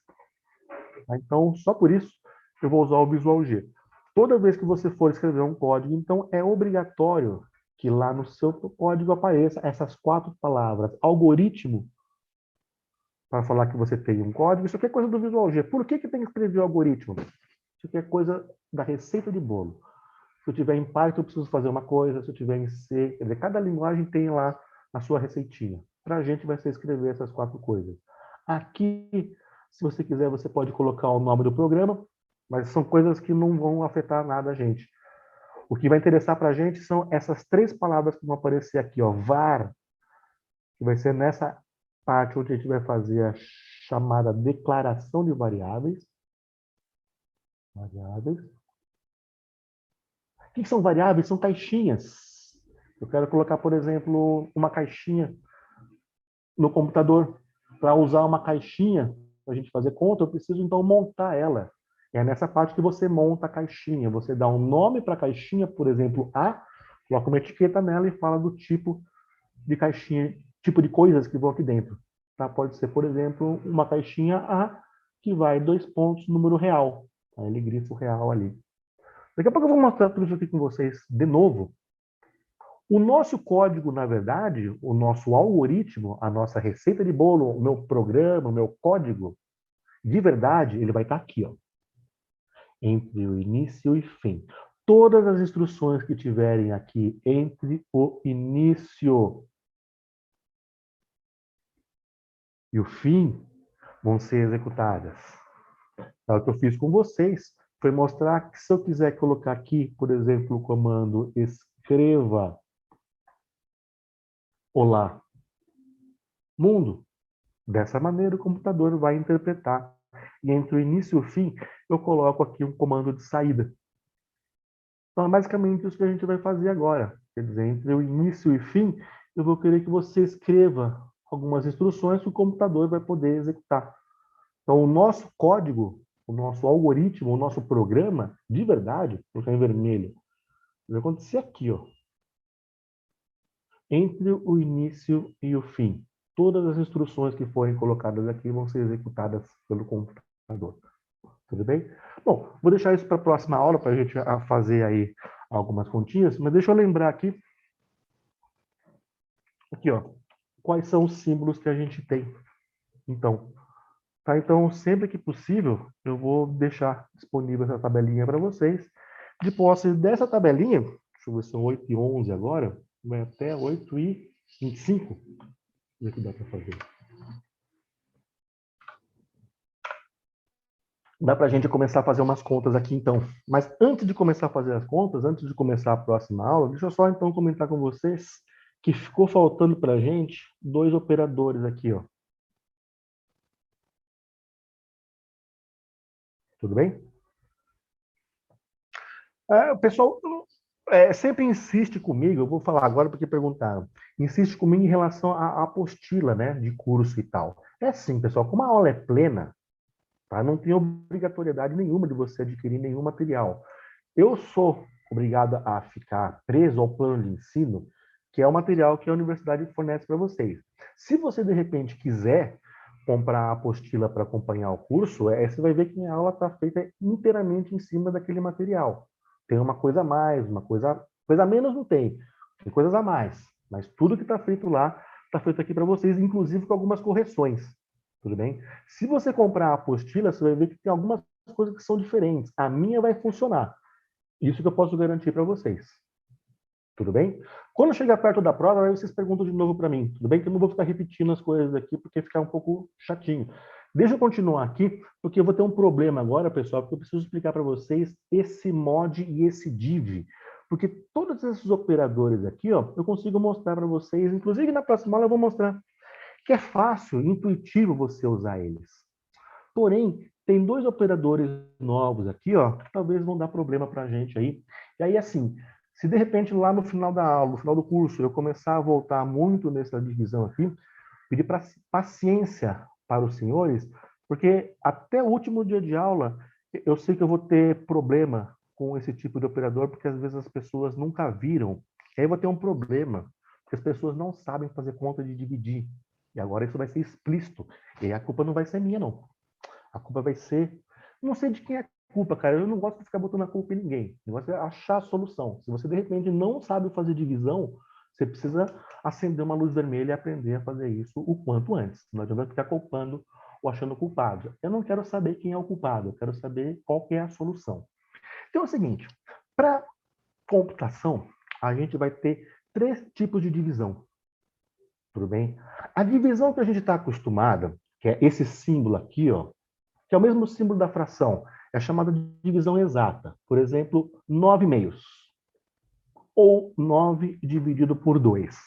Então, só por isso, eu vou usar o Visual G. Toda vez que você for escrever um código, então é obrigatório que lá no seu código apareça essas 4 palavras. Algoritmo, para falar que você tem um código. Isso aqui é coisa do Visual G. Por que tem que escrever o algoritmo? Isso aqui é coisa da receita de bolo. Se eu tiver em Python, eu preciso fazer uma coisa. Se eu tiver em C, quer dizer, cada linguagem tem lá a sua receitinha. Para a gente vai ser escrever essas 4 coisas. Aqui, se você quiser, você pode colocar o nome do programa, mas são coisas que não vão afetar nada a gente. O que vai interessar para a gente são essas 3 palavras que vão aparecer aqui, ó, var, que vai ser nessa parte onde a gente vai fazer a chamada declaração de variáveis. Variáveis. O que são variáveis? São caixinhas. Eu quero colocar, por exemplo, uma caixinha no computador. Para usar uma caixinha, para a gente fazer conta, eu preciso então montar ela. É nessa parte que você monta a caixinha. Você dá um nome para a caixinha, por exemplo, A, coloca uma etiqueta nela e fala do tipo de caixinha, tipo de coisas que vão aqui dentro. Tá? Pode ser, por exemplo, uma caixinha A que vai 2 pontos, número real. Aí ele grifa o real ali. Daqui a pouco eu vou mostrar tudo isso aqui com vocês de novo. O nosso código, na verdade, o nosso algoritmo, a nossa receita de bolo, o meu programa, o meu código, de verdade, ele vai estar aqui, ó, entre o início e fim. Todas as instruções que tiverem aqui entre o início e o fim vão ser executadas. Então, o que eu fiz com vocês foi mostrar que se eu quiser colocar aqui, por exemplo, o comando escreva olá mundo, dessa maneira o computador vai interpretar. E entre o início e o fim, eu coloco aqui um comando de saída. Então, é basicamente isso que a gente vai fazer agora. Quer dizer, entre o início e fim, eu vou querer que você escreva algumas instruções que o computador vai poder executar. Então, o nosso código, o nosso algoritmo, o nosso programa, de verdade, vou colocar em vermelho, vai acontecer aqui, ó. Entre o início e o fim. Todas as instruções que forem colocadas aqui vão ser executadas pelo computador. Tudo bem? Bom, vou deixar isso para a próxima aula, para a gente fazer aí algumas continhas, mas deixa eu lembrar aqui, ó, quais são os símbolos que a gente tem. Então, tá? Então, sempre que possível, eu vou deixar disponível essa tabelinha para vocês. De posse dessa tabelinha, deixa eu ver se são 8h11 agora, vai até 8h25. Como é que dá para fazer? Dá para a gente começar a fazer umas contas aqui, então. Mas antes de começar a fazer as contas, antes de começar a próxima aula, deixa eu só, então, comentar com vocês que ficou faltando para a gente 2 operadores aqui, ó. Tudo bem? O pessoal sempre insiste comigo, eu vou falar agora porque perguntaram, insiste comigo em relação à apostila, né, de curso e tal. É assim, pessoal, como a aula é plena, tá, não tem obrigatoriedade nenhuma de você adquirir nenhum material. Eu sou obrigado a ficar preso ao plano de ensino, que é o material que a universidade fornece para vocês. Se você, de repente, quiser comprar a apostila para acompanhar o curso, você vai ver que a aula está feita inteiramente em cima daquele material. Tem uma coisa a mais, coisa a menos não tem. Tem coisas a mais. Mas tudo que está feito lá, está feito aqui para vocês, inclusive com algumas correções. Tudo bem? Se você comprar a apostila, você vai ver que tem algumas coisas que são diferentes. A minha vai funcionar. Isso que eu posso garantir para vocês. Tudo bem? Quando chegar perto da prova, aí vocês perguntam de novo para mim. Tudo bem? Que eu não vou ficar repetindo as coisas aqui, porque fica um pouco chatinho. Deixa eu continuar aqui, porque eu vou ter um problema agora, pessoal, porque eu preciso explicar para vocês esse mod e esse div. Porque todos esses operadores aqui, ó, eu consigo mostrar para vocês, inclusive na próxima aula eu vou mostrar, que é fácil, intuitivo você usar eles. Porém, tem 2 operadores novos aqui, ó, que talvez vão dar problema para a gente aí. E aí, assim, se de repente lá no final da aula, no final do curso, eu começar a voltar muito nessa divisão aqui, pedir paciência para os senhores, porque até o último dia de aula, eu sei que eu vou ter problema com esse tipo de operador, porque às vezes as pessoas nunca viram. E aí eu vou ter um problema, porque as pessoas não sabem fazer conta de dividir. E agora isso vai ser explícito. E aí a culpa não vai ser minha, não. A culpa vai ser. Não sei de quem é a culpa, cara. Eu não gosto de ficar botando a culpa em ninguém. O negócio é achar a solução. Se você, de repente, não sabe fazer divisão, você precisa acender uma luz vermelha e aprender a fazer isso o quanto antes. Não adianta ficar culpando ou achando culpado. Eu não quero saber quem é o culpado, eu quero saber qual que é a solução. Então é o seguinte: para computação, a gente vai ter 3 tipos de divisão. Tudo bem? A divisão que a gente está acostumada, que é esse símbolo aqui, ó, que é o mesmo símbolo da fração, é chamada de divisão exata. Por exemplo, 9/2 ou 9 dividido por 2.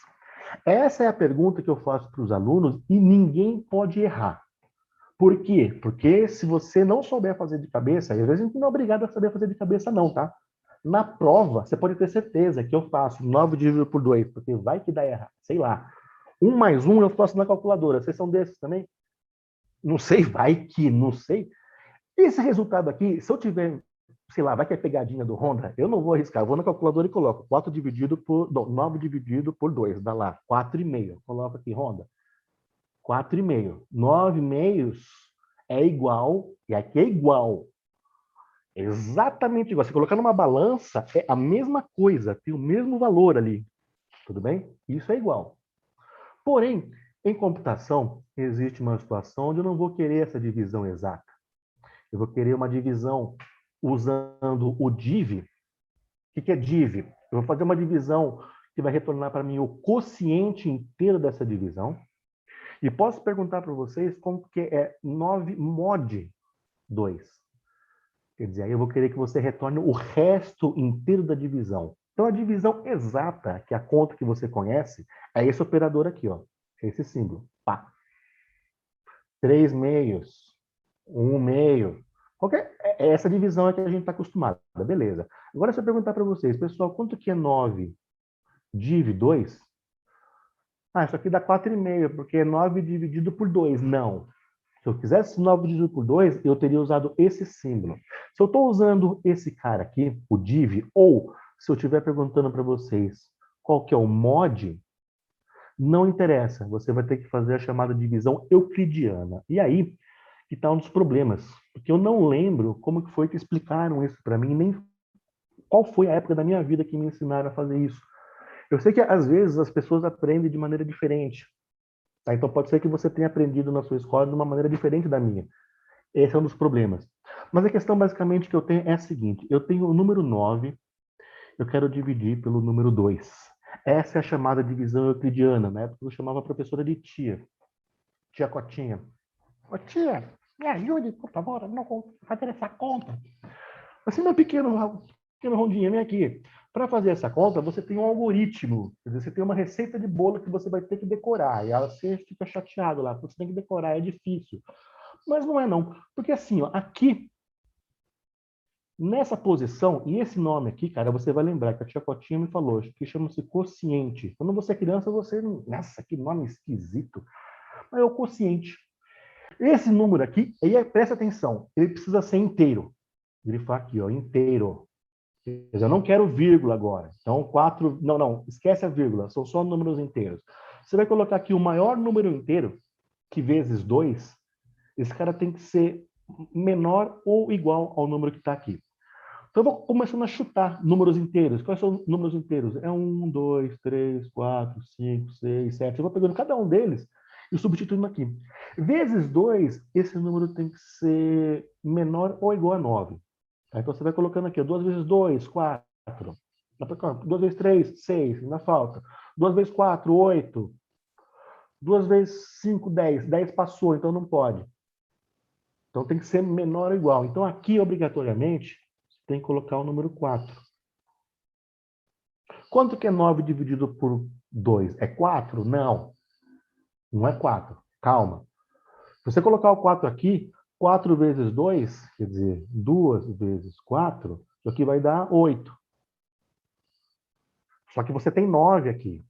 Essa é a pergunta que eu faço para os alunos e ninguém pode errar. Por quê? Porque se você não souber fazer de cabeça, e às vezes a gente não é obrigado a saber fazer de cabeça não, tá? Na prova, você pode ter certeza que eu faço 9 dividido por 2, porque vai que dá errado. Sei lá. 1 mais 1 eu faço na calculadora. Vocês são desses também? Não sei, vai que, não sei. Esse resultado aqui, se eu tiver, sei lá, vai que é pegadinha do Honda, eu não vou arriscar. Eu vou na calculadora e coloco 4 dividido por, não, 9 dividido por 2, dá lá, 4,5. Coloca aqui, Honda, 4,5. 9/2 é igual, e aqui é igual. É exatamente igual. Se colocar numa balança, é a mesma coisa, tem o mesmo valor ali. Tudo bem? Isso é igual. Porém, em computação, existe uma situação onde eu não vou querer essa divisão exata. Eu vou querer uma divisão usando o div. O que é div? Eu vou fazer uma divisão que vai retornar para mim o quociente inteiro dessa divisão. E posso perguntar para vocês como que é 9 mod 2. Quer dizer, aí eu vou querer que você retorne o resto inteiro da divisão. Então, a divisão exata, que é a conta que você conhece, é esse operador aqui, ó. Esse símbolo. Pá. 3/2. 1/2. Ok? É essa divisão é que a gente está acostumado. Beleza. Agora, se eu perguntar para vocês, pessoal, quanto que é 9 div 2? Ah, isso aqui dá 4,5, porque é 9 dividido por 2. Não. Se eu quisesse 9 dividido por 2, eu teria usado esse símbolo. Se eu estou usando esse cara aqui, o div, ou se eu estiver perguntando para vocês qual que é o mod, não interessa. Você vai ter que fazer a chamada divisão euclidiana. E aí que está um dos problemas. Porque eu não lembro como que foi que explicaram isso para mim, nem qual foi a época da minha vida que me ensinaram a fazer isso. Eu sei que às vezes as pessoas aprendem de maneira diferente. Tá? Então pode ser que você tenha aprendido na sua escola de uma maneira diferente da minha. Esse é um dos problemas. Mas a questão basicamente que eu tenho é a seguinte: eu tenho o número 9, eu quero dividir pelo número 2. Essa é a chamada divisão euclidiana. Na época eu chamava a professora de tia. Tia Cotinha. Ô tia, me ajude, por favor, a não fazer essa conta. Assim, meu pequeno Rondinha, vem aqui. Para fazer essa conta, você tem um algoritmo. Quer dizer, você tem uma receita de bolo que você vai ter que decorar. E aí você fica chateado lá, porque você tem que decorar, é difícil. Mas não é não. Porque assim, ó, aqui, nessa posição, e esse nome aqui, cara, você vai lembrar que a tia Cotinha me falou, que chama-se quociente. Quando você é criança, você... Nossa, que nome esquisito. Mas é o quociente. Esse número aqui, aí presta atenção, ele precisa ser inteiro. Grifar aqui, ó, inteiro. Eu não quero vírgula agora. Então, 4... Não, esquece a vírgula, são só números inteiros. Você vai colocar aqui o maior número inteiro, que vezes 2, esse cara tem que ser menor ou igual ao número que está aqui. Então, eu vou começando a chutar números inteiros. Quais são os números inteiros? É 1, 2, 3, 4, 5, 6, 7. Eu vou pegando cada um deles e substituindo aqui. Vezes 2, esse número tem que ser menor ou igual a 9. Tá? Então, você vai colocando aqui, 2 vezes 2, 4. 2 vezes 3, 6, ainda falta. 2 vezes 4, 8. 2 vezes 5, 10. 10 passou, então não pode. Então, tem que ser menor ou igual. Então, aqui, obrigatoriamente, tem que colocar o número 4. Quanto que é 9 dividido por 2? É 4? Não. Não é 4. Calma. Se você colocar o 4 aqui, 4 vezes 2, quer dizer, 2 vezes 4, isso aqui vai dar 8. Só que você tem 9 aqui.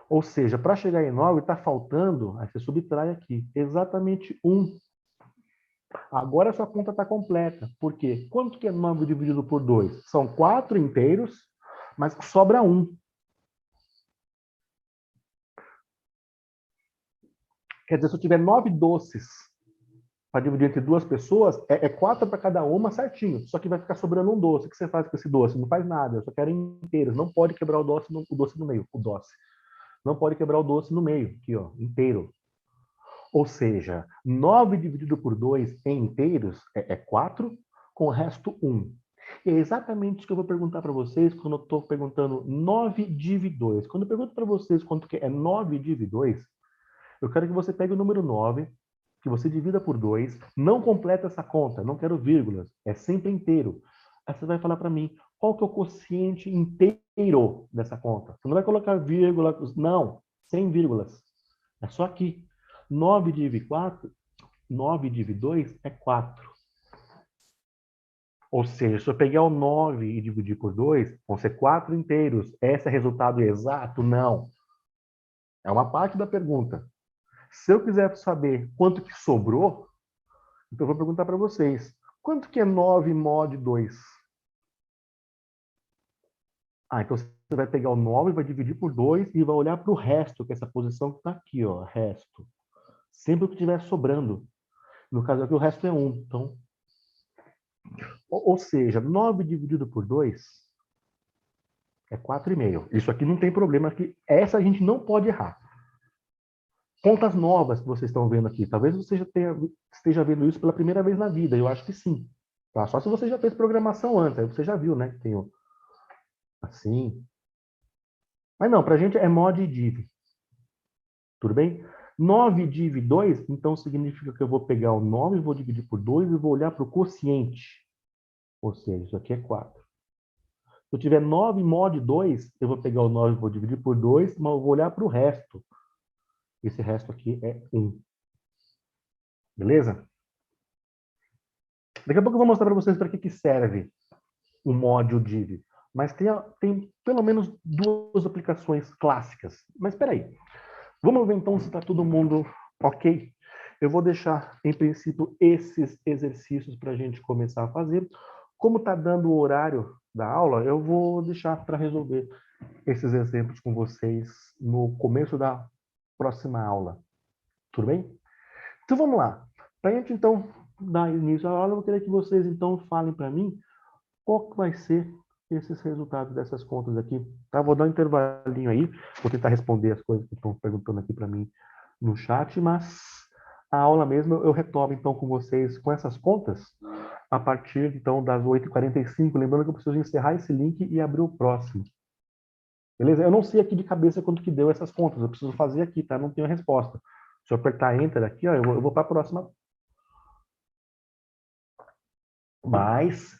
Ou seja, para chegar em 9, está faltando, aí você subtrai aqui, exatamente 1. Agora a sua conta está completa. Por quê? Quanto que é 9 dividido por 2? São 4 inteiros, mas sobra 1. Quer dizer, se eu tiver 9 doces para dividir entre duas pessoas, é 4 para cada uma certinho. Só que vai ficar sobrando um doce. O que você faz com esse doce? Não faz nada. Eu só quero inteiros. Não pode quebrar o doce no meio. O doce. Não pode quebrar o doce no meio. Aqui, ó, inteiro. Ou seja, 9 dividido por 2 em inteiros é 4, com o resto 1. E é exatamente isso que eu vou perguntar para vocês quando eu estou perguntando 9 div 2. Quando eu pergunto para vocês quanto que é 9 div 2, eu quero que você pegue o número 9, que você divida por 2, não completa essa conta, não quero vírgulas, é sempre inteiro. Aí você vai falar para mim, qual que é o quociente inteiro dessa conta? Você não vai colocar vírgula, não, sem vírgulas. É só aqui. 9 div 4, 9 div 2 é 4. Ou seja, se eu pegar o 9 e dividir por 2, vão ser 4 inteiros. Esse é o resultado exato? Não. É uma parte da pergunta. Se eu quiser saber quanto que sobrou, então eu vou perguntar para vocês. Quanto que é 9 mod 2? Ah, então você vai pegar o 9, vai dividir por 2 e vai olhar para o resto, que é essa posição que está aqui, ó, resto. Sempre o que estiver sobrando. No caso aqui, o resto é 1. Então, ou seja, 9 dividido por 2 é 4,5. Isso aqui não tem problema, que essa a gente não pode errar. Contas novas que vocês estão vendo aqui. Talvez você já esteja vendo isso pela primeira vez na vida. Eu acho que sim. Tá? Só se você já fez programação antes. Aí você já viu, né? Tem assim. Mas não, para a gente é mod e div. Tudo bem? 9 div 2, então significa que eu vou pegar o 9, vou dividir por 2 e vou olhar para o quociente. Ou seja, isso aqui é 4. Se eu tiver 9 mod 2, eu vou pegar o 9 e vou dividir por 2, mas eu vou olhar para o resto. Esse resto aqui é 1. Beleza? Daqui a pouco eu vou mostrar para vocês para que serve o módulo div. Mas tem pelo menos duas aplicações clássicas. Mas espera aí. Vamos ver então se está todo mundo ok. Eu vou deixar, em princípio, esses exercícios para a gente começar a fazer. Como está dando o horário da aula, eu vou deixar para resolver esses exemplos com vocês no começo da próxima aula. Tudo bem? Então vamos lá. Para a gente então dar início à aula, eu vou querer que vocês então falem para mim qual que vai ser esses resultados dessas contas aqui. Tá? Vou dar um intervalinho aí, vou tentar responder as coisas que estão perguntando aqui para mim no chat, mas a aula mesmo eu retomo então com vocês com essas contas a partir então das 8h45. Lembrando que eu preciso encerrar esse link e abrir o próximo. Beleza? Eu não sei aqui de cabeça quanto que deu essas contas, eu preciso fazer aqui, tá? Não tenho a resposta. Se eu apertar Enter aqui, ó, eu vou para a próxima. Mas,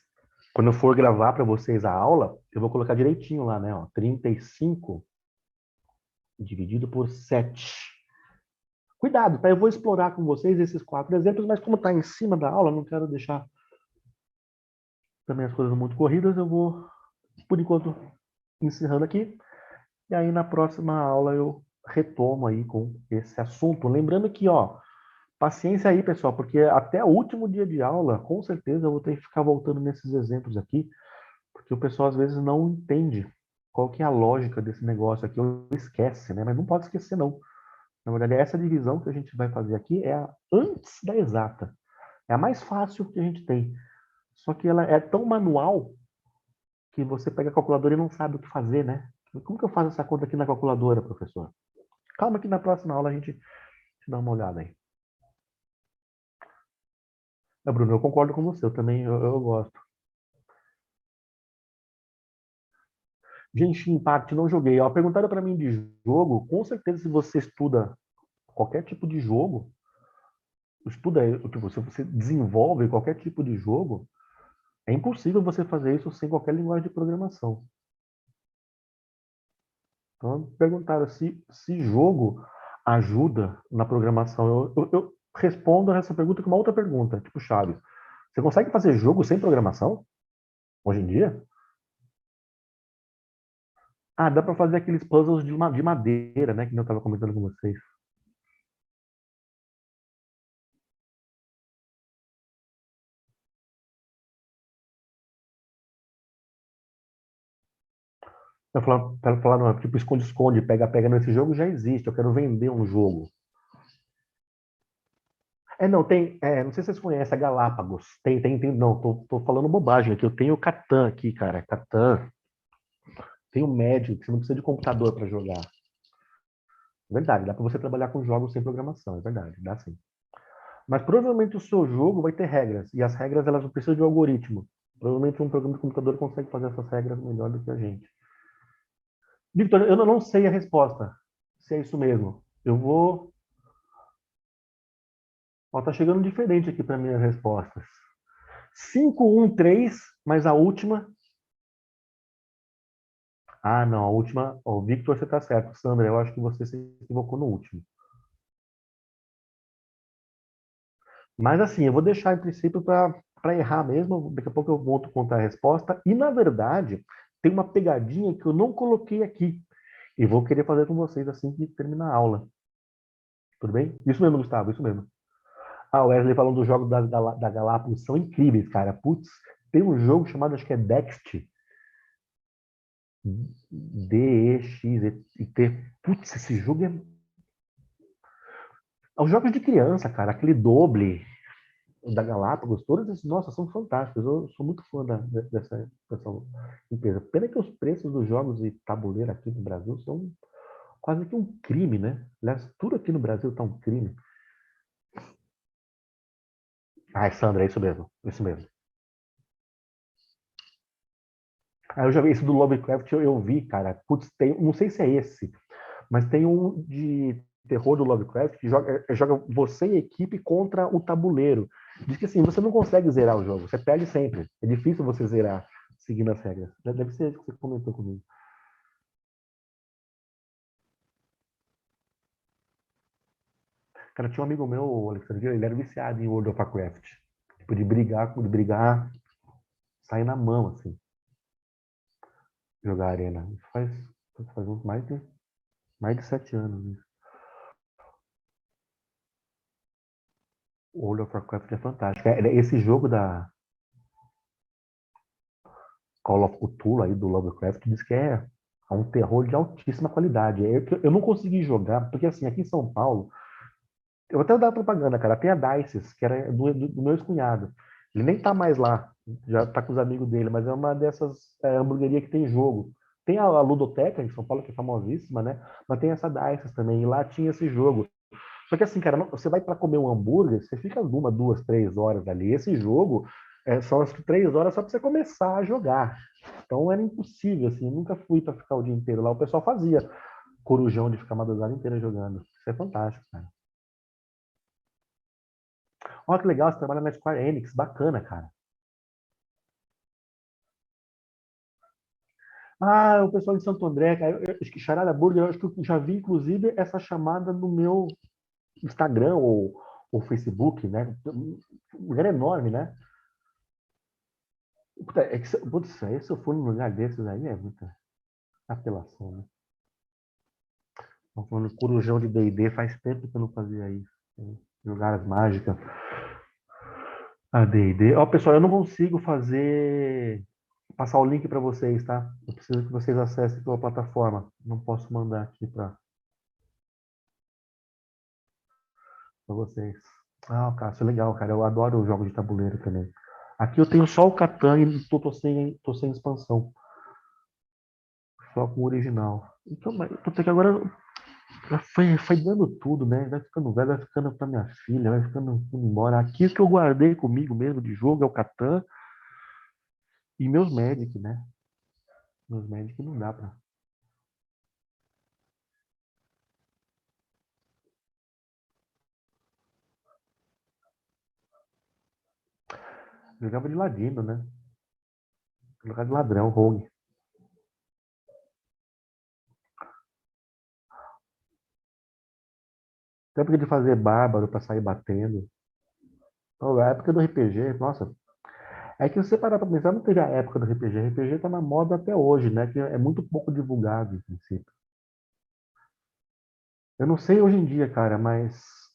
quando eu for gravar para vocês a aula, eu vou colocar direitinho lá, né? Ó, 35 dividido por 7. Cuidado, tá? Eu vou explorar com vocês esses 4 exemplos, mas como está em cima da aula, não quero deixar também as coisas muito corridas, eu vou, por enquanto, encerrando aqui. E aí, na próxima aula, eu retomo aí com esse assunto. Lembrando que, ó, paciência aí, pessoal, porque até o último dia de aula, com certeza, eu vou ter que ficar voltando nesses exemplos aqui, porque o pessoal às vezes não entende qual que é a lógica desse negócio aqui, ou esquece, né? Mas não pode esquecer, não. Na verdade, essa divisão que a gente vai fazer aqui é a antes da exata. É a mais fácil que a gente tem. Só que ela é tão manual que você pega a calculadora e não sabe o que fazer, né? Como que eu faço essa conta aqui na calculadora, professor? Calma que na próxima aula a gente dá uma olhada aí. Bruno, eu concordo com você, eu também eu gosto. Genshin Impact, não joguei. Ó, perguntaram para mim de jogo, com certeza se você estuda qualquer tipo de jogo, tipo, se você desenvolve qualquer tipo de jogo, é impossível você fazer isso sem qualquer linguagem de programação. Então, perguntaram se jogo ajuda na programação. Eu respondo essa pergunta com uma outra pergunta, tipo Chaves. Você consegue fazer jogo sem programação? Hoje em dia? Ah, dá para fazer aqueles puzzles de madeira, né? Que eu estava comentando com vocês. Não, tipo, esconde-esconde, pega-pega nesse jogo já existe. Eu quero vender um jogo. Não, não sei se vocês conhecem a Galápagos. Não, tô falando bobagem aqui. Eu tenho o Catan aqui, cara. Catan. Tem o Magic, você não precisa de computador para jogar. Verdade, dá para você trabalhar com jogos sem programação, é verdade, dá sim. Mas provavelmente o seu jogo vai ter regras, e as regras elas não precisam de um algoritmo. Provavelmente um programa de computador consegue fazer essas regras melhor do que a gente. Victor, eu não sei a resposta, se é isso mesmo. Eu vou. Ó, tá chegando diferente aqui para minhas respostas. 513, mas a última. Ah, não, a última. Ó, Victor, você tá certo. Sandra, eu acho que você se equivocou no último. Mas assim, eu vou deixar em princípio para errar mesmo. Daqui a pouco eu volto a contar a resposta. E na verdade, tem uma pegadinha que eu não coloquei aqui. E vou querer fazer com vocês assim que terminar a aula. Tudo bem? Isso mesmo, Gustavo, isso mesmo. Ah, o Wesley falando dos jogos da Galápagos são incríveis, cara. Putz, tem um jogo chamado, acho que é Dext. D-E-X-E-T. Putz, esse jogo é. É um jogo de criança, cara. Aquele Doble da Galápagos, todas essas, nossa, são fantásticas. Eu sou muito fã dessa empresa. Pena que os preços dos jogos de tabuleiro aqui no Brasil são quase que um crime, né? Aliás, tudo aqui no Brasil tá um crime. Ah, Sandra, é isso mesmo, isso mesmo. Ah, eu já vi esse do Lovecraft, eu vi, cara. Putz, não sei se é esse, mas tem um de terror do Lovecraft que joga você e a equipe contra o tabuleiro. Diz que assim, você não consegue zerar o jogo, você perde sempre. É difícil você zerar seguindo as regras. Deve ser isso que você comentou comigo. Cara, tinha um amigo meu, Alexandre, ele era viciado em World of Warcraft. Tipo, de brigar, sair na mão, assim, jogar arena. Isso faz uns mais de 7 anos. Né? O World of Warcraft é fantástico. Esse jogo da Call of Cthulhu aí do Lovecraft diz que é um terror de altíssima qualidade. Eu não consegui jogar, porque assim, aqui em São Paulo, eu vou até dar propaganda, cara, tem a Dices, que era do meu ex-cunhado. Ele nem tá mais lá, já tá com os amigos dele, mas é uma dessas hamburgueria que tem jogo. Tem a Ludoteca em São Paulo, que é famosíssima, né? Mas tem essa Dices também, e lá tinha esse jogo. Só que assim, cara, você vai para comer um hambúrguer, você fica 1, 2, 3 horas ali. Esse jogo são as 3 horas só para você começar a jogar. Então era impossível, assim, eu nunca fui para ficar o dia inteiro lá. O pessoal fazia corujão de ficar a madrugada inteira jogando. Isso é fantástico, cara. Olha que legal, você trabalha na Square Enix, bacana, cara. Ah, o pessoal de Santo André, cara, acho que Charada Burger, eu acho que eu já vi, inclusive, essa chamada no meu Instagram ou Facebook, né? Um lugar enorme, né? Puta, putz, aí se eu for num lugar desses aí é muita apelação, né? Tô falando de corujão de D&D, faz tempo que eu não fazia isso. Né? Jogar as mágicas. A D&D. Ó, pessoal, eu não consigo passar o link para vocês, tá? Eu preciso que vocês acessem pela plataforma. Não posso mandar aqui para vocês. Ah, Cássio, legal, cara. Eu adoro jogos de tabuleiro também. Aqui eu tenho só o Catan e tô sem expansão. Só com o original. Então, putz, é que agora foi dando tudo, né? Vai ficando velho, vai ficando pra minha filha, vai ficando indo embora. Aqui o que eu guardei comigo mesmo de jogo é o Catan e meus Magic, né? Meus Magic não dá pra. Jogava de ladino, né? Jogava de ladrão, rogue. Tempo de fazer bárbaro pra sair batendo. Então, a época do RPG, nossa. É que se você parar pra pensar, não teve a época do RPG. RPG tá na moda até hoje, né? Que é muito pouco divulgado, em princípio. Eu não sei hoje em dia, cara, mas